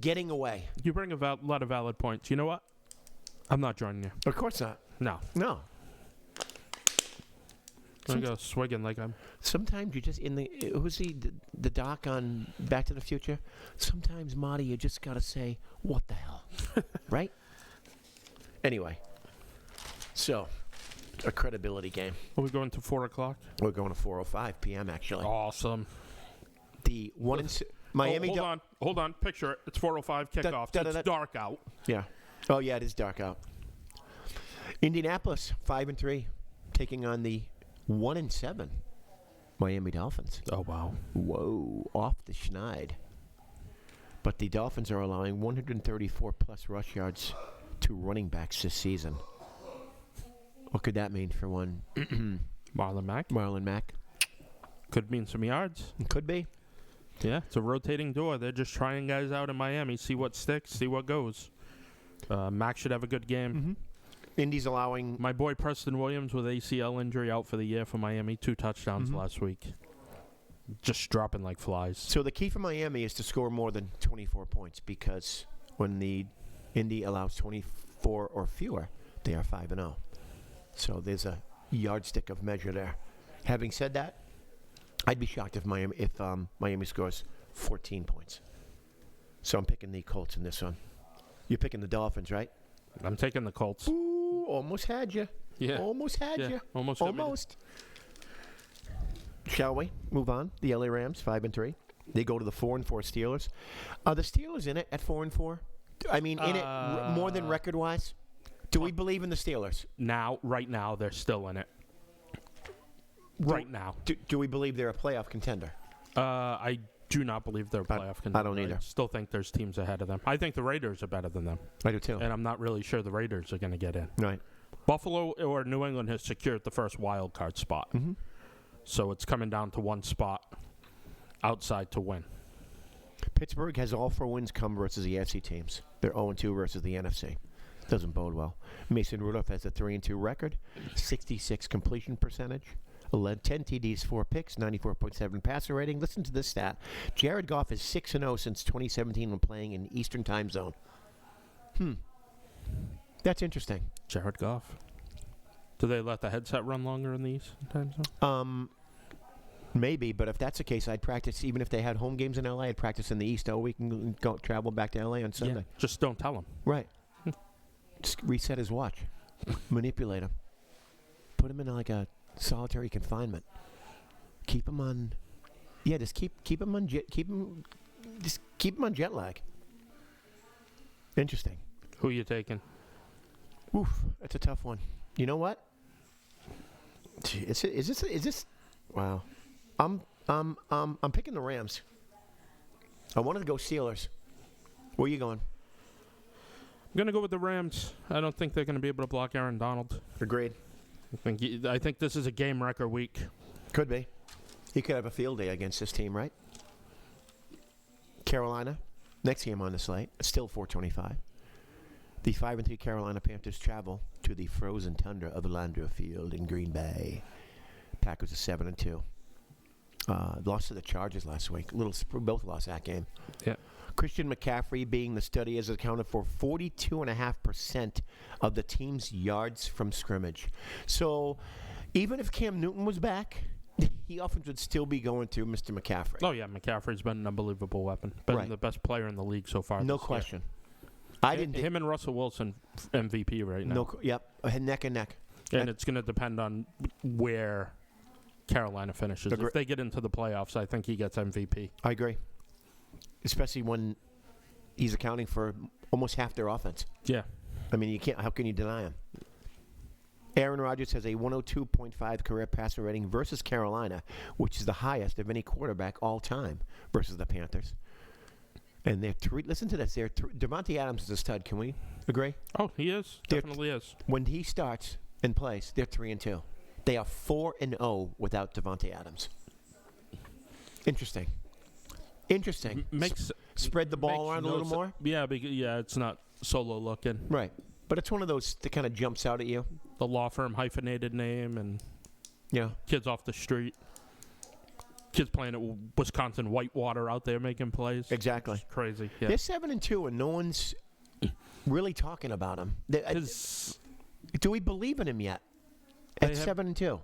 getting away. You bring a lot of valid points. You know what? I'm not joining you. Of course not. No. I'm go swigging like I'm. Sometimes you just who's the doc on Back to the Future? Sometimes, Marty, you just gotta say, "What the hell," right? Anyway, so a credibility game. Are we going to 4 o'clock? We're going to 4:05 p.m. actually. Awesome. The Miami. Hold on. Picture it. It's 4:05 kickoff. It's dark out. Yeah. Oh yeah, it is dark out. Indianapolis 5-3, taking on the 1-7 Miami Dolphins. Oh wow. Whoa, off the schneid. But the Dolphins are allowing 134 plus rush yards to running backs this season. What could that mean for one? Marlon Mack. Could mean some yards. Could be. Yeah, it's a rotating door. They're just trying guys out in Miami, see what sticks, see what goes. Mack should have a good game. Mm-hmm. Indy's allowing... My boy Preston Williams with ACL injury out for the year for Miami. 2 touchdowns last week. Just dropping like flies. So the key for Miami is to score more than 24 points, because when the Indy allows 24 or fewer, they are 5-0. So there's a yardstick of measure there. Having said that, I'd be shocked if Miami scores 14 points. So I'm picking the Colts in this one. You're picking the Dolphins, right? I'm taking the Colts. Ooh, almost had you. Yeah. Almost had you. Almost. Almost. Shall we move on? The LA Rams, 5-3. They go to the 4-4 Steelers. Are the Steelers in it at 4-4? I mean, in it more than record-wise? Do we believe in the Steelers? Right now, they're still in it. Right now. Do we believe they're a playoff contender? I do not believe they're a playoff contender. I don't either. I still think there's teams ahead of them. I think the Raiders are better than them. I do too. And I'm not really sure the Raiders are going to get in. Right. Buffalo or New England has secured the first wild card spot. Mm-hmm. So it's coming down to one spot outside to win. Pittsburgh has all 4 wins come versus the AFC teams. They're 0-2 versus the NFC. Doesn't bode well. Mason Rudolph has a 3-2 record, 66 completion percentage, 10 TDs, 4 picks, 94.7 passer rating. Listen to this stat. Jared Goff is 6-0 since 2017 when playing in the Eastern Time Zone. That's interesting. Jared Goff. Do they let the headset run longer in the Eastern Time Zone? Maybe, but if that's the case, I'd practice, even if they had home games in LA, I'd practice in the East. Oh, we can go travel back to LA on Sunday. Yeah, just don't tell him. Right. Just reset his watch. Manipulate him. Put him in like a solitary confinement. Keep him on. Yeah, just keep him on keep him on jet lag. Interesting. Who you taking? Oof, that's a tough one. You know what? Is this? Wow. I'm picking the Rams. I wanted to go Steelers. Where are you going? I'm going to go with the Rams. I don't think they're going to be able to block Aaron Donald. Agreed. I think this is a game wrecker week. Could be. He could have a field day against this team, right? Carolina, next game on the slate, still 4:25. The 5-3 Carolina Panthers travel to the frozen tundra of Landreau Field in Green Bay. Packers are 7-2. Lost to the Chargers last week. Both lost that game. Yeah. Christian McCaffrey, being the study, has accounted for 42.5% of the team's yards from scrimmage. So, even if Cam Newton was back, he often would still be going through Mr. McCaffrey. Oh, yeah, McCaffrey's been an unbelievable weapon. Been the best player in the league so far. No question. Him and Russell Wilson, MVP right now. Yep, neck and neck. And it's going to depend on where Carolina finishes. If they get into the playoffs, I think he gets MVP. I agree. Especially when he's accounting for almost half their offense. Yeah. I mean, you can't. How can you deny him? Aaron Rodgers has a 102.5 career passer rating versus Carolina, which is the highest of any quarterback all time versus the Panthers. And they're listen to this. Devontae Adams is a stud. Can we agree? Oh, he is. Definitely is. When he starts and plays, they're 3-2. They are 4-0 without Devontae Adams. Interesting. Spread the ball around a little more. Yeah, it's not solo looking. Right. But it's one of those that kind of jumps out at you. The law firm hyphenated name and kids off the street. Kids playing at Wisconsin Whitewater out there making plays. Exactly. It's crazy. Yeah. They're 7-2 and no one's really talking about them. Do we believe in him yet? At 7-2.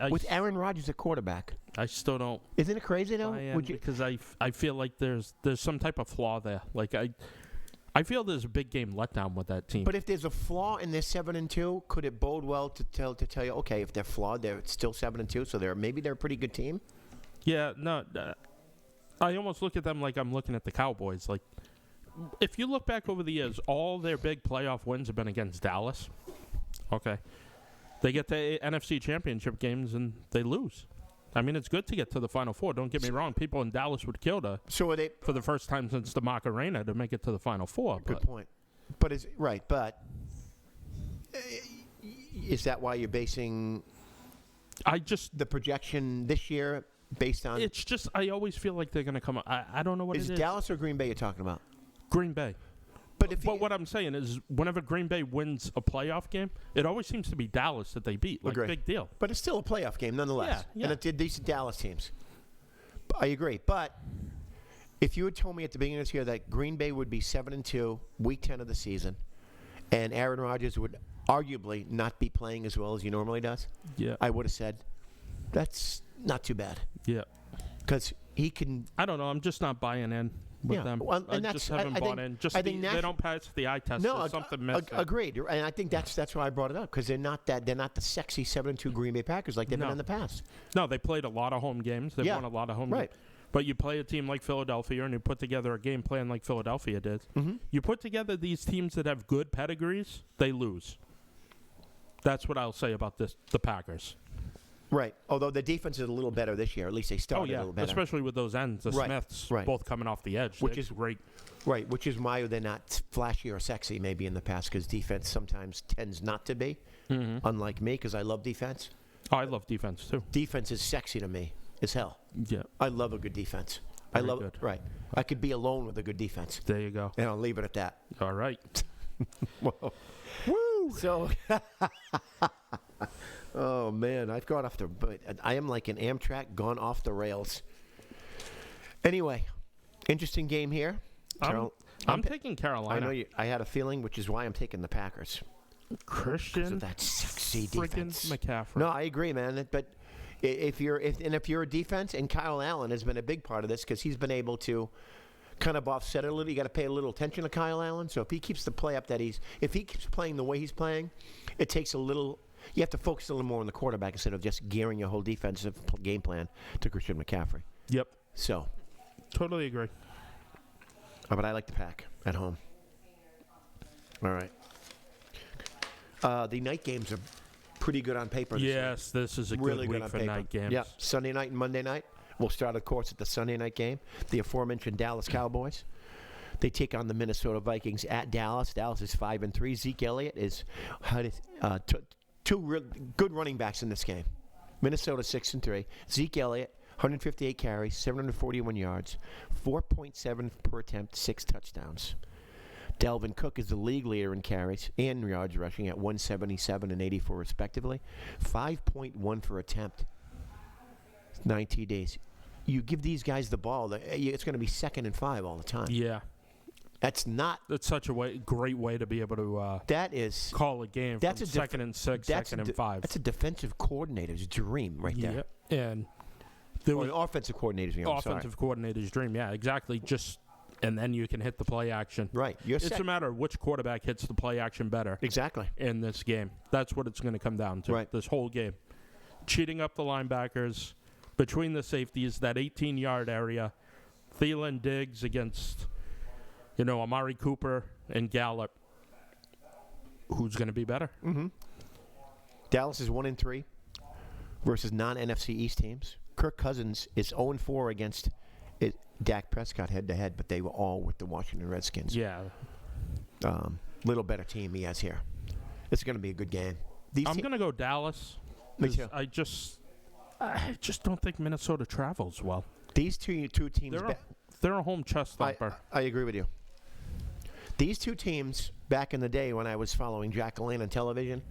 With Aaron Rodgers at quarterback. I still don't. Isn't it crazy though? Because I feel like there's some type of flaw there. Like I feel there's a big game letdown with that team. But if there's a flaw in their 7-2, could it bode well to tell you, okay, if they're flawed, they're still 7-2, so maybe they're a pretty good team? Yeah, no. I almost look at them like I'm looking at the Cowboys. Like, if you look back over the years, all their big playoff wins have been against Dallas. Okay. They get to NFC Championship games and they lose. I mean, it's good to get to the Final Four. Don't get me wrong. People in Dallas would kill for the first time since the Macarena to make it to the Final Four. Good point. But is that why you're basing the projection this year based on? It's just I always feel like they're going to come up. I don't know what it is. Is Dallas or Green Bay you're talking about? Green Bay. But what I'm saying is, whenever Green Bay wins a playoff game, it always seems to be Dallas that they beat. Like, big deal. But it's still a playoff game, nonetheless. Yeah. And it's decent Dallas teams. I agree. But if you had told me at the beginning of this year that Green Bay would be 7-2, week 10 of the season, and Aaron Rodgers would arguably not be playing as well as he normally does, I would have said, that's not too bad. Yeah. Because he can... I don't know. I'm just not buying in. with Yeah. them. Well, and I that's- just haven't I bought think- in. Just I think they don't pass the eye test. No, There's something missing. agreed. And I think that's why I brought it up, because they're not the sexy 7-2 Green Bay Packers like they've been No. in the past. No, they played a lot of home games. They've Yeah. won a lot of home Right. games. But you play a team like Philadelphia and you put together a game plan like Philadelphia did. Mm-hmm. You put together these teams that have good pedigrees, they lose. That's what I'll say about the Packers. Right. Although the defense is a little better this year. At least they started a little better. Especially with those ends, the Right, Smiths, right. both coming off the edge. Which That's is great. Right, which is why they're not flashy or sexy maybe in the past, because defense sometimes tends not to be, unlike me, because I love defense. Oh, I love defense too. Defense is sexy to me as hell. Yeah, I love a good defense. Very I love good. Right. I could be alone with a good defense, there you go. and I'll leave it at that. All right. Whoa. Woo! So, oh man, I've gone off but I am like an Amtrak gone off the rails. Anyway, interesting game here. I'm taking Carolina. I know you. I had a feeling, which is why I'm taking the Packers. Because Christian of that sexy freaking defense. McCaffrey. No, I agree, man. But if you're a defense, and Kyle Allen has been a big part of this because he's been able to kind of offset it a little. You got to pay a little attention to Kyle Allen. So if he keeps the play up if he keeps playing the way he's playing, it takes a little. You have to focus a little more on the quarterback instead of just gearing your whole defensive game plan to Christian McCaffrey. Yep. So, Totally agree. but I like the Pack at home. All right. The night games are pretty good on paper. Yes, this is a Really good good week on for paper. night games. Yeah, Sunday night and Monday night. We'll start, of course, at the Sunday night game. The aforementioned Dallas Cowboys. They take on the Minnesota Vikings at Dallas. Dallas is 5-3. Zeke Elliott is two good running backs in this game. Minnesota 6-3. Zeke Elliott, 158 carries, 741 yards, 4.7 per attempt, 6 touchdowns. Dalvin Cook is the league leader in carries and yards rushing at 177 and 84 respectively. 5.1 for attempt. 9 TDs. You give these guys the ball, it's going to be 2nd and 5 all the time. Yeah. That's such a great way to be able to that is call a game that's from a 2nd and 6, 2nd and 5. That's a defensive coordinator's dream right there. Yeah. And there Or was an offensive coordinator's dream. offensive coordinator's dream. Yeah, exactly. And then you can hit the play action. Right. It's a matter of which quarterback hits the play action better Exactly. in this game. That's what it's going to come down to. Right. This whole game. Cheating up the linebackers, between the safeties, that 18-yard area. Thielen, Diggs against, Amari Cooper and Gallup. Who's going to be better? Mm-hmm. Dallas is 1-3 versus non-NFC East teams. Kirk Cousins is 0-4 against Dak Prescott head-to-head, but they were all with the Washington Redskins. Yeah. Little better team he has here. It's going to be a good game. I'm going to go Dallas. Me too. I just don't think Minnesota travels well. These two teams. They're a home chest thumper. I agree with you. These two teams, back in the day when I was following Jack LaLanne on television,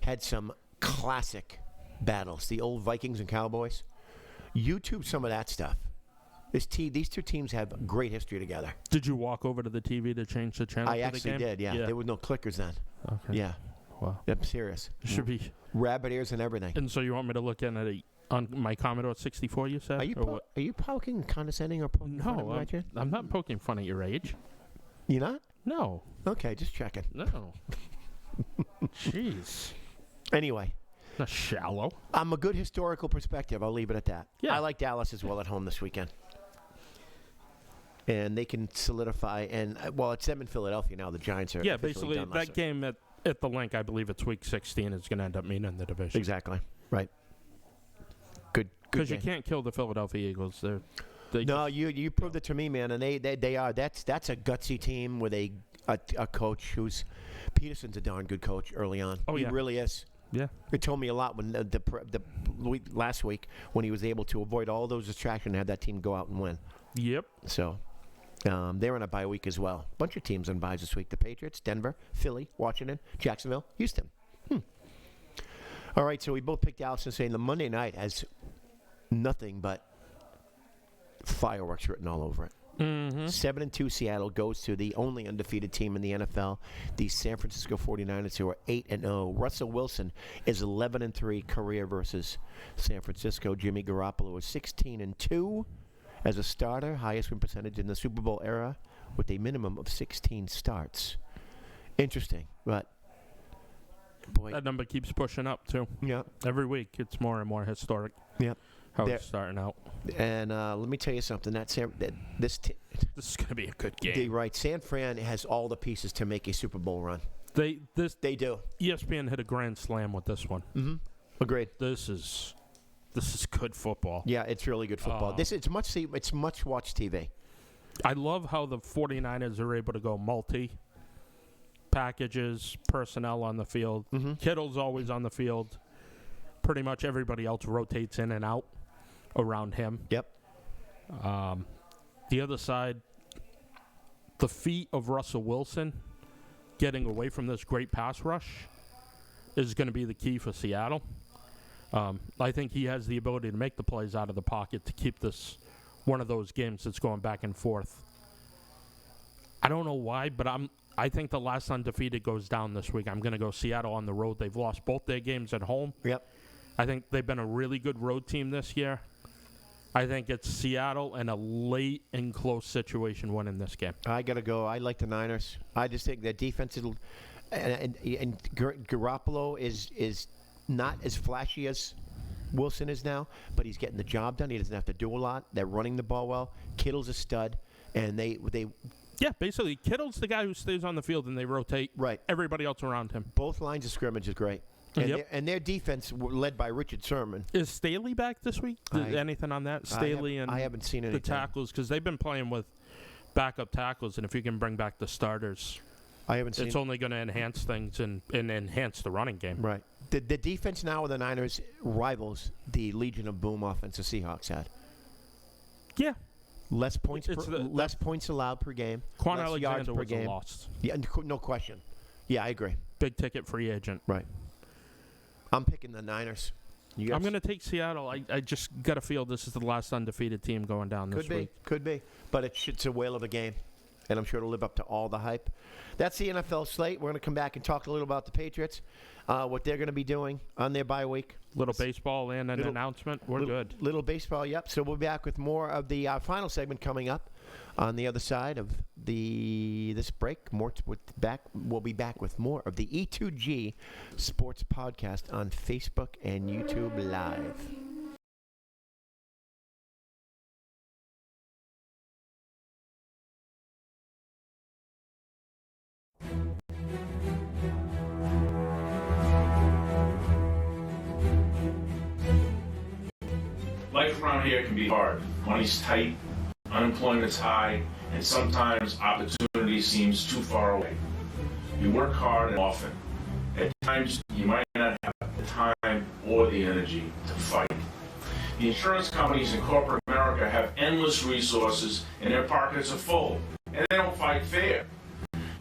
had some classic battles. The old Vikings and Cowboys. YouTube some of that stuff. These two teams have great history together. Did you walk over to the TV to change the channel? I for actually the game? did, yeah. There were no clickers then. Okay. Yeah. Wow. I'm serious. Should be. Rabbit ears and everything. And so you want me to look in on my Commodore 64? You said? Are you poking, condescending, or poking fun at me No, right here? I'm not poking fun at your age. You not? No. Okay, just checking. No. Jeez. Anyway, Not shallow. I'm a good historical perspective. I'll leave it at that. Yeah. I like Dallas as well at home this weekend. And they can solidify, it's them in Philadelphia now. The Giants are Yeah, officially basically done that game at the link, I believe it's week 16, is going to end up meaning the division. Exactly. Right. Good. Because you can't kill the Philadelphia Eagles. No, you proved it to me, man. And they are. That's a gutsy team with a coach who's Peterson's a darn good coach early on. Oh, He yeah. really is. Yeah. It told me a lot when the week last week when he was able to avoid all those distractions and have that team go out and win. Yep. So they're on a bye week as well. Bunch of teams on byes this week. The Patriots, Denver, Philly, Washington, Jacksonville, Houston. All right, so we both picked Dallas and saying the Monday night has nothing but fireworks written all over it. 7-2 Seattle goes to the only undefeated team in the NFL, the San Francisco 49ers, who are 8-0. Russell Wilson is 11-3 career versus San Francisco. Jimmy Garoppolo is 16-2 as a starter, highest win percentage in the Super Bowl era, with a minimum of 16 starts. Interesting, but boy, That number keeps pushing up, too. yeah, Every week, it's more and more historic yeah. how There- it's starting out. And let me tell you something. This This is going to be a good game. right. San Fran has all the pieces to make a Super Bowl run. They do. ESPN hit a grand slam with this one. Mm-hmm. Agreed. This is good football. Yeah, it's really good football. It's much watch TV. I love how the 49ers are able to go packages, personnel on the field. Mm-hmm. Kittle's always on the field. Pretty much everybody else rotates in and out around him. Yep. The other side, the feat of Russell Wilson getting away from this great pass rush is going to be the key for Seattle. I think he has the ability to make the plays out of the pocket to keep this one of those games that's going back and forth. I don't know why, but I think the last undefeated goes down this week. I'm going to go Seattle on the road. They've lost both their games at home. Yep. I think they've been a really good road team this year. I think it's Seattle in a late and close situation winning this game. I got to go. I like the Niners. I just think their defense and Garoppolo is not as flashy as Wilson is now, but he's getting the job done. He doesn't have to do a lot. They're running the ball well. Kittle's a stud, and they Yeah, basically, Kittle's the guy who stays on the field, and they rotate everybody else around him. Both lines of scrimmage is great. And, Yep. their defense led by Richard Sherman. Is Staley back this week? Anything on that? Staley I haven't seen the anything. tackles, because they've been playing with backup tackles, and if you can bring back the starters, I haven't seen. it's only going to enhance things and enhance the running game. Right. The defense now of the Niners rivals the Legion of Boom offense the Seahawks had. Yeah. Less points It's less points allowed per game. Quan less yards Alexander per was game. a loss. Yeah, no question. Yeah, I agree. Big ticket free agent. Right. I'm picking the Niners. I'm going to take Seattle. I just got to feel this is the last undefeated team going down this week. Could be. But it's a whale of a game, and I'm sure it'll live up to all the hype. That's the NFL slate. We're going to come back and talk a little about the Patriots, what they're going to be doing on their bye week. Little baseball and an announcement. We're good. Little baseball, yep. So we'll be back with more of the final segment coming up on the other side of this break. We'll be back with more of the E2G Sports Podcast on Facebook and YouTube Live. Life around here can be hard. Money's tight, unemployment's high, and sometimes opportunity seems too far away. You work hard and often. At times, you might not have the time or the energy to fight. The insurance companies in corporate America have endless resources and their pockets are full, and they don't fight fair.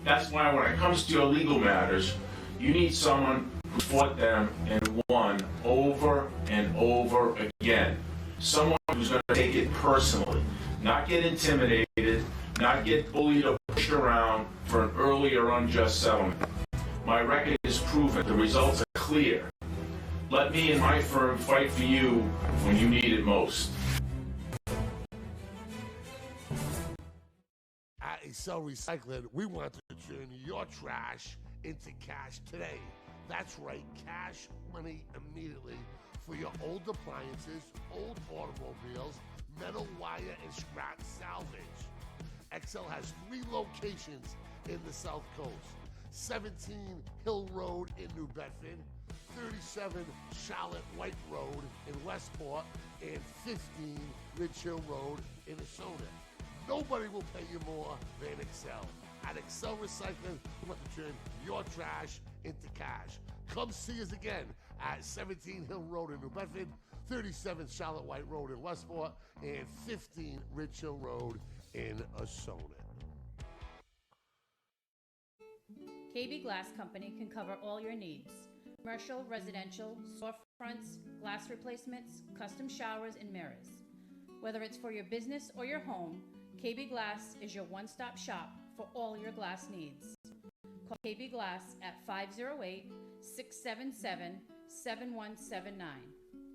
That's why when it comes to your legal matters, you need someone who fought them and won over and over again. Someone who's going to take it personally, not get intimidated, not get bullied or pushed around for an early or unjust settlement. My record is proven. The results are clear. Let me and my firm fight for you when you need it most. At Excel Recycling, we want to turn your trash into cash today. That's right, cash money immediately for your old appliances, old automobiles, metal wire, and scrap salvage. Excel has 3 locations in the South Coast. 17 Hill Road in New Bedford, 37 Charlotte White Road in Westport, and 15 Ridge Hill Road in Asona. Nobody will pay you more than Excel. At Excel Recycling, we want to turn your trash into cash. Come see us again at 17 Hill Road in New Bedford, 37 Charlotte White Road in Westport, and 15 Ridge Hill Road in Asona. KB Glass Company can cover all your needs. Commercial, residential, storefronts, glass replacements, custom showers, and mirrors. Whether it's for your business or your home, KB Glass is your one-stop shop for all your glass needs. Call KB Glass at 508-677-7179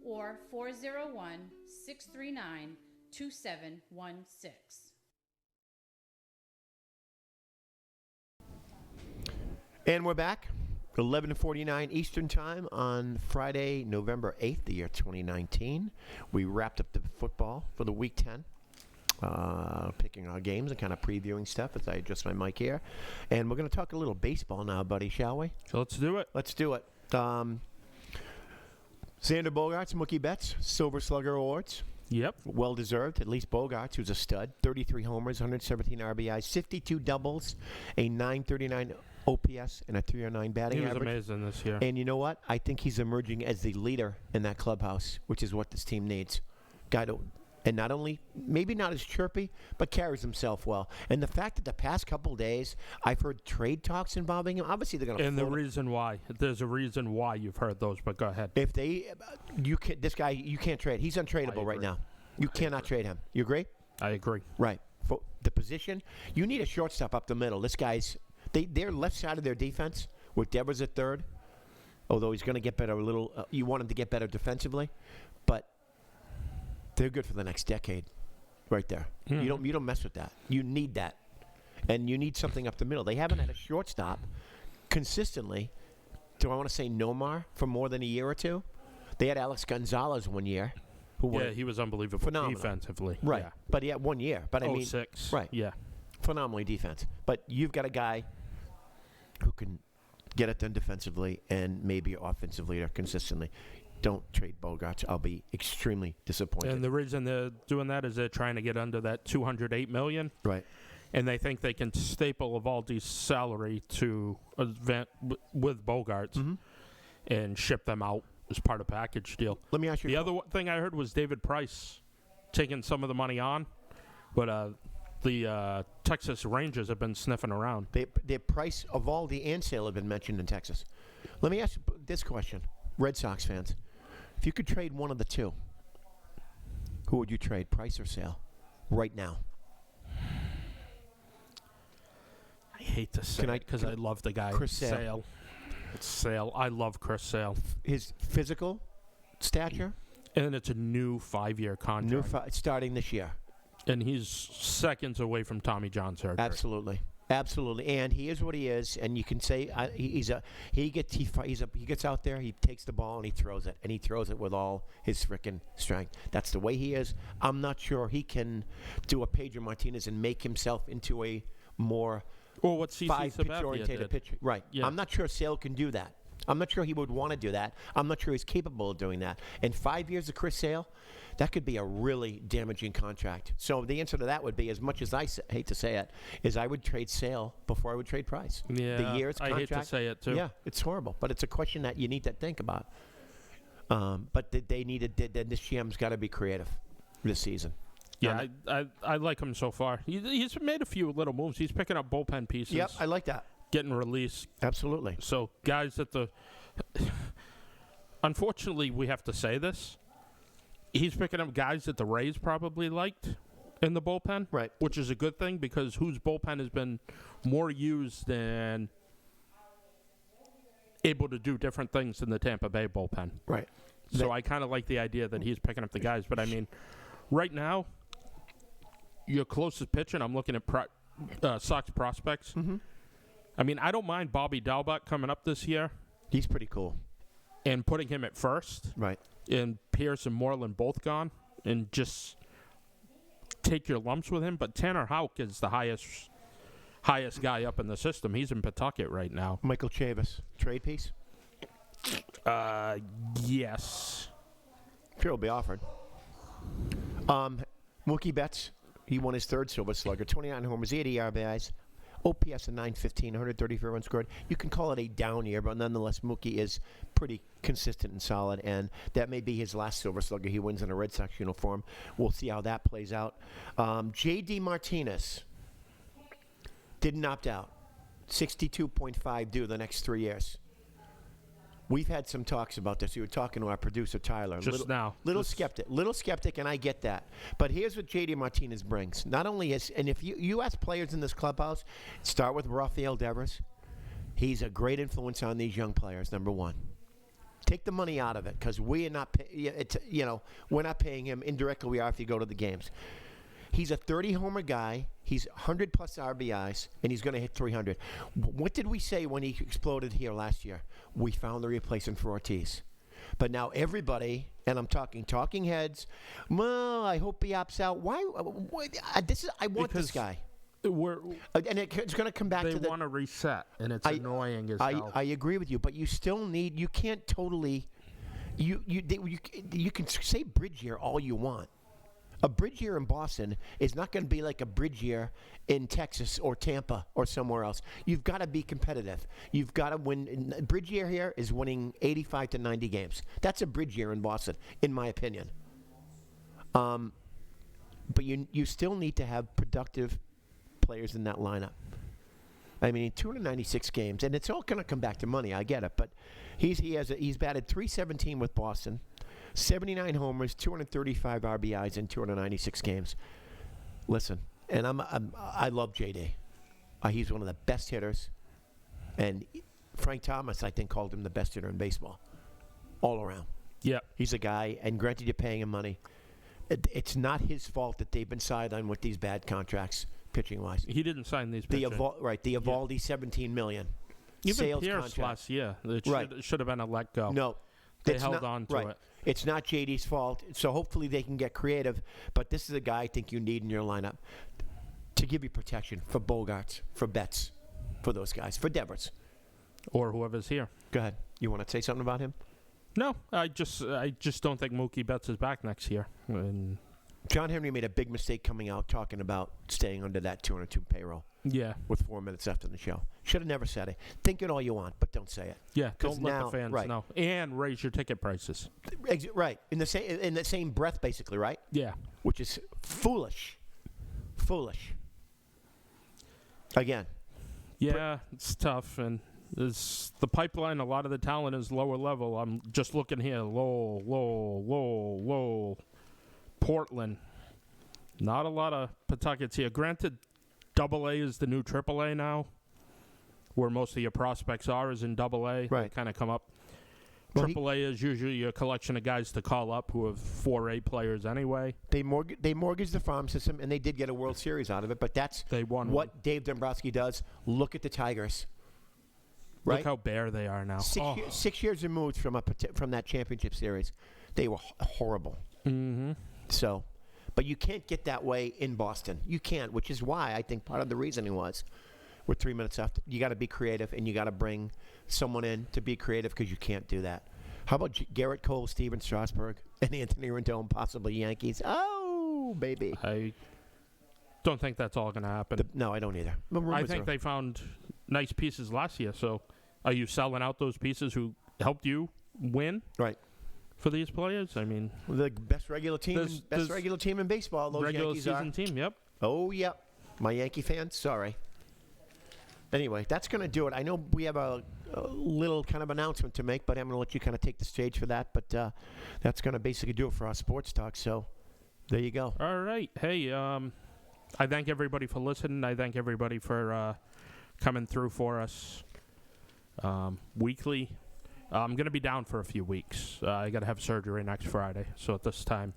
or 401-639-2787. 2716. And we're back. 11:49 Eastern Time on Friday, November 8th, the year 2019. We wrapped up the football for the Week 10. Picking our games and kind of previewing stuff as I adjust my mic here. And we're going to talk a little baseball now, buddy, shall we? So let's do it. Let's do it. Xander Bogaerts, Mookie Betts, Silver Slugger Awards. Yep. Well-deserved, at least Bogaerts, who's a stud. 33 homers, 117 RBIs, 52 doubles, a 939 OPS, and a 309 batting He was average. amazing this year. And you know what? I think he's emerging as the leader in that clubhouse, which is what this team needs. Guy to, and not only, maybe not as chirpy, but carries himself well. And the fact that the past couple of days, I've heard trade talks involving him. Obviously, they're going to. And the reason why, there's a reason why you've heard those, but go ahead. If they, this guy, you can't trade. He's untradeable right now. You cannot trade him. You agree? I agree. Right. For the position, you need a shortstop up the middle. This guy's, their left side of their defense with Devers at third, although he's going to get better a little. You want him to get better defensively, but they're good for the next decade, right there. Mm-hmm. You don't mess with that. You need that, and you need something up the middle. They haven't had a shortstop consistently. Do I want to say Nomar for more than a year or two? They had Alex Gonzalez one year, who won. Yeah, he was unbelievable Phenomenal. defensively. Right, Yeah. but he had 1 year. But I mean, 06. right, Yeah. phenomenally defense. But you've got a guy who can get it done defensively and maybe offensive leader consistently. Don't trade Bogaerts. I'll be extremely disappointed. And the reason they're doing that is they're trying to get under that $208 million. Right. And they think they can staple Evaldi's salary to event with Bogaerts and ship them out as part of a package deal. Let me ask you. The other thing I heard was David Price taking some of the money on, but the Texas Rangers have been sniffing around. The price of Evaldi and Sale have been mentioned in Texas. Let me ask you this question, Red Sox fans. If you could trade one of the two, who would you trade, Price or Sale, right now? I hate to say it because I love the guy. Chris Sale. It's Sale. I love Chris Sale. His physical stature? And it's a new 5-year contract. Starting this year. And he's seconds away from Tommy John surgery. Absolutely. Absolutely, and he is what he is, and you can say he gets out there, he takes the ball and he throws it with all his frickin' strength. That's the way he is. I'm not sure he can do a Pedro Martinez and make himself into a more or what CC five-pitch-orientated pitcher. Right. Yeah. I'm not sure Sale can do that. I'm not sure he would want to do that. I'm not sure he's capable of doing that. In 5 years of Chris Sale, that could be a really damaging contract. So the answer to that would be, as much as I hate to say it, is I would trade Sale before I would trade Price. Yeah, the year's contract, I hate to say it, too. Yeah, it's horrible. But it's a question that you need to think about. But they needed, this GM's got to be creative this season. Yeah, I like him so far. He's made a few little moves. He's picking up bullpen pieces. Yep, I like that. Getting released. Absolutely. So guys at the unfortunately we have to say this. He's picking up guys that the Rays probably liked in the bullpen. Right. Which is a good thing because whose bullpen has been more used than able to do different things than the Tampa Bay bullpen. Right. So I kind of like the idea that he's picking up the guys. But I mean, right now, your closest pitcher, and I'm looking at Sox prospects. Mm-hmm. I mean, I don't mind Bobby Dalbec coming up this year. He's pretty cool. And putting him at first. Right. And Pierce and Moreland both gone. And just take your lumps with him. But Tanner Houck is the highest guy up in the system. He's in Pawtucket right now. Michael Chavis, trade piece? Yes. Sure will be offered. Mookie Betts, he won his third Silver Slugger, 29 homers, 80 RBIs, OPS of 915, 134 runs scored. You can call it a down year, but nonetheless, Mookie is pretty consistent and solid, and that may be his last Silver Slugger. He wins in a Red Sox uniform. We'll see how that plays out. J.D. Martinez didn't opt out. 62.5 due the next 3 years. We've had some talks about this. You were talking to our producer, Tyler. Little skeptic, and I get that. But here's what J.D. Martinez brings. Not only is, and if you ask players in this clubhouse, start with Rafael Devers. He's a great influence on these young players, number one. Take the money out of it because we are not. We're not paying him. Indirectly, we are if you go to the games. He's a 30-homer guy. He's 100-plus RBIs, and he's going to hit 300. What did we say when he exploded here last year? We found the replacement for Ortiz. But now everybody, and I'm talking heads, well, I hope he opts out. Why? I want this guy. And it's going to come back to They want to reset, and it's annoying as hell. I agree with you, but you still need. You can't totally. You can say bridge year all you want. A bridge year in Boston is not going to be like a bridge year in Texas or Tampa or somewhere else. You've got to be competitive. You've got to win. Bridge year here is winning 85 to 90 games. That's a bridge year in Boston, in my opinion. But you still need to have productive players in that lineup. I mean, 296 games, and it's all going to come back to money. I get it, but he's batted .317 with Boston. 79 homers, 235 RBIs in 296 games. Listen, and I love JD. He's one of the best hitters, and Frank Thomas, I think, called him the best hitter in baseball, all around. Yeah, he's a guy, and granted, you're paying him money. It's not his fault that they've been sidelined with these bad contracts, pitching wise. He didn't sign these. The Evaldi, $17 million. Even sales Pierce contract last year, it should have been a let go. No. They held on to it. It's not JD's fault, so hopefully they can get creative. But this is a guy I think you need in your lineup to give you protection for Bogarts, for Betts, for those guys, for Devers. Or whoever's here. Go ahead. You want to say something about him? No, I just don't think Mookie Betts is back next year. And John Henry made a big mistake coming out talking about staying under that 202 payroll. Yeah. With 4 minutes left in the show. Should have never said it. Think it all you want, but don't say it. Yeah, don't let the fans know. And raise your ticket prices. Right. In the same breath, basically, right? Yeah. Which is foolish. Foolish. Again. Yeah, it's tough. And the pipeline, a lot of the talent is lower level. I'm just looking here. Low. Portland. Not a lot of Pawtuckets here. Granted, AA is the new AAA now, where most of your prospects are is in AA. Right. They kind of come up. Well, AAA is usually a collection of guys to call up who have 4A players anyway. They mortgaged the farm system, and they did get a World Series out of it, but that's what Dave Dombrowski does. Look at the Tigers. Right? Look how bare they are now. 6 years removed from that championship series. They were horrible. Mm-hmm. So... But you can't get that way in Boston. You can't, which is why I think part of the reasoning was with 3 minutes left, you got to be creative, and you got to bring someone in to be creative because you can't do that. How about Garrett Cole, Steven Strasburg, and Anthony Rendon, possibly Yankees? Oh, baby. I don't think that's all going to happen. No, I don't either. I think they found nice pieces last year, so are you selling out those pieces who helped you win? Right. For these players, I mean, the best regular team in baseball. Those regular Yankees season team. Yep. Oh, yep. My Yankee fans. Sorry. Anyway, that's going to do it. I know we have a little kind of announcement to make, but I'm going to let you kind of take the stage for that. But that's going to basically do it for our sports talk. So there you go. All right. Hey, I thank everybody for listening. I thank everybody for coming through for us weekly. I'm going to be down for a few weeks. I got to have surgery next Friday. So at this time,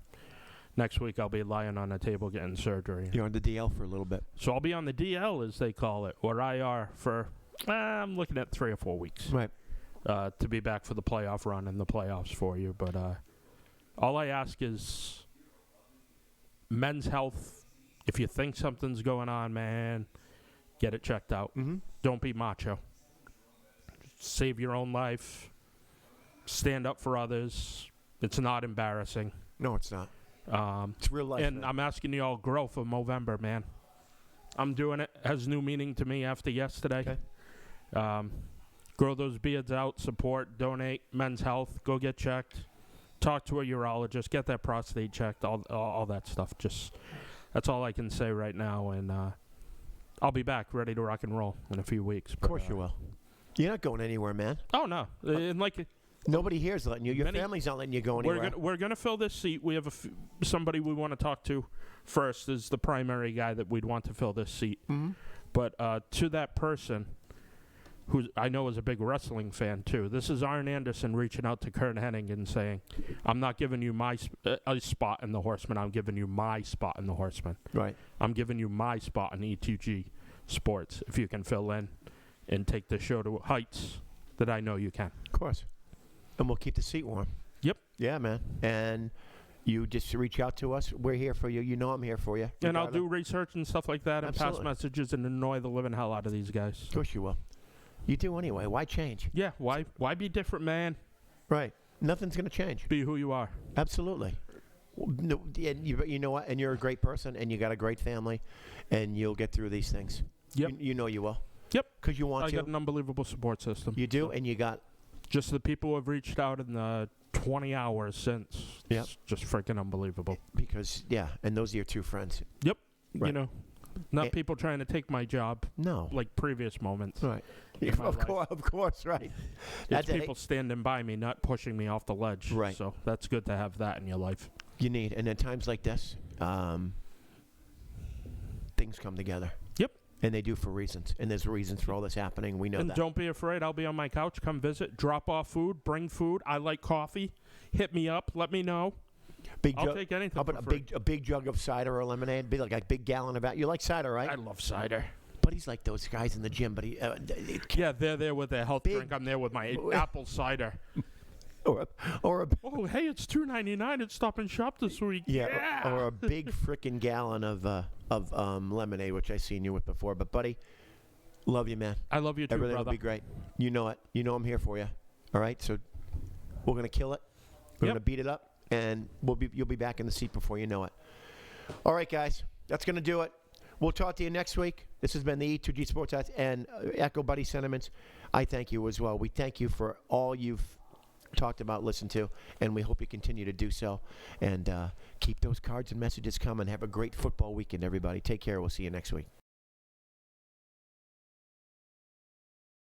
next week I'll be lying on a table getting surgery. You're on the DL for a little bit. So I'll be on the DL, as they call it, or IR for, I'm looking at 3 or 4 weeks. Right. To be back for the playoff run and the playoffs for you. But all I ask is men's health. If you think something's going on, man, get it checked out. Mm-hmm. Don't be macho. Save your own life. Stand up for others. It's not embarrassing. No, it's not. It's real life. And I'm asking you all, grow for Movember, man. I'm doing it. Has new meaning to me after yesterday. Okay. Grow those beards out. Support. Donate. Men's health. Go get checked. Talk to a urologist. Get that prostate checked. All that stuff. Just that's all I can say right now. And I'll be back ready to rock and roll in a few weeks. Of course you will. You're not going anywhere, man. Oh, no. And like... Nobody here is letting you. Your family's not letting you go anywhere. We're gonna fill this seat. We have somebody we want to talk to first is the primary guy that we'd want to fill this seat. Mm-hmm. But to that person who I know is a big wrestling fan too. This is Arn Anderson reaching out to Kurt Hennig and saying, I'm not giving you my a spot in the Horseman. I'm giving you my spot in the Horseman. Right. I'm giving you my spot in E2G Sports if you can fill in and take the show to heights that I know you can. Of course. And we'll keep the seat warm. Yep. Yeah, man. And you just reach out to us. We're here for you. You know I'm here for you. And I'll do research and stuff like that and pass Absolutely. messages and annoy the living hell out of these guys. Of course you will. You do anyway. Why change? Yeah, why be different, man? Right. Nothing's going to change. Be who you are. Absolutely. No, and you know what? And you're a great person, and you got a great family, and you'll get through these things. Yep. You know you will. Yep. Because you want I to. got an unbelievable support system. You do, and you got. Just the people who have reached out in the 20 hours since. Yep. It's just freaking unbelievable. Because, yeah, and those are your two friends. Yep. Right. You know, not people trying to take my job No. like previous moments. Right. in my life. Of course, right. It's people standing by me, not pushing me off the ledge. Right. So that's good to have that in your life. You need, and at times like this, things come together. Yep. And they do for reasons. And there's reasons for all this happening. We know And that. don't be afraid. I'll be on my couch. Come visit. Drop off food. Bring food. I like coffee. Hit me up. Let me know. I'll take anything. How about for free. a big jug of cider or lemonade? Be like a big gallon of that. You like cider, right? I love cider. But he's like those guys in the gym. But he, Yeah, they're there with their health Big- drink. I'm there with my apple cider. or a Oh, hey, it's $2.99 at Stop and Shop this week. yeah, or a big freaking gallon of lemonade, which I've seen you with before. But buddy, love you, man. I love you too, Everything brother. will be great. You know it. You know I'm here for you. All right, so we're gonna kill it. We're Yep. gonna beat it up, and you'll be back in the seat before you know it. All right, guys, that's gonna do it. We'll talk to you next week. This has been the E2G Sports House, and echo Buddy sentiments. I thank you as well. We thank you for all you've talked about, listened to, and we hope you continue to do so. And keep those cards and messages coming. Have a great football weekend, everybody. Take care. We'll see you next week.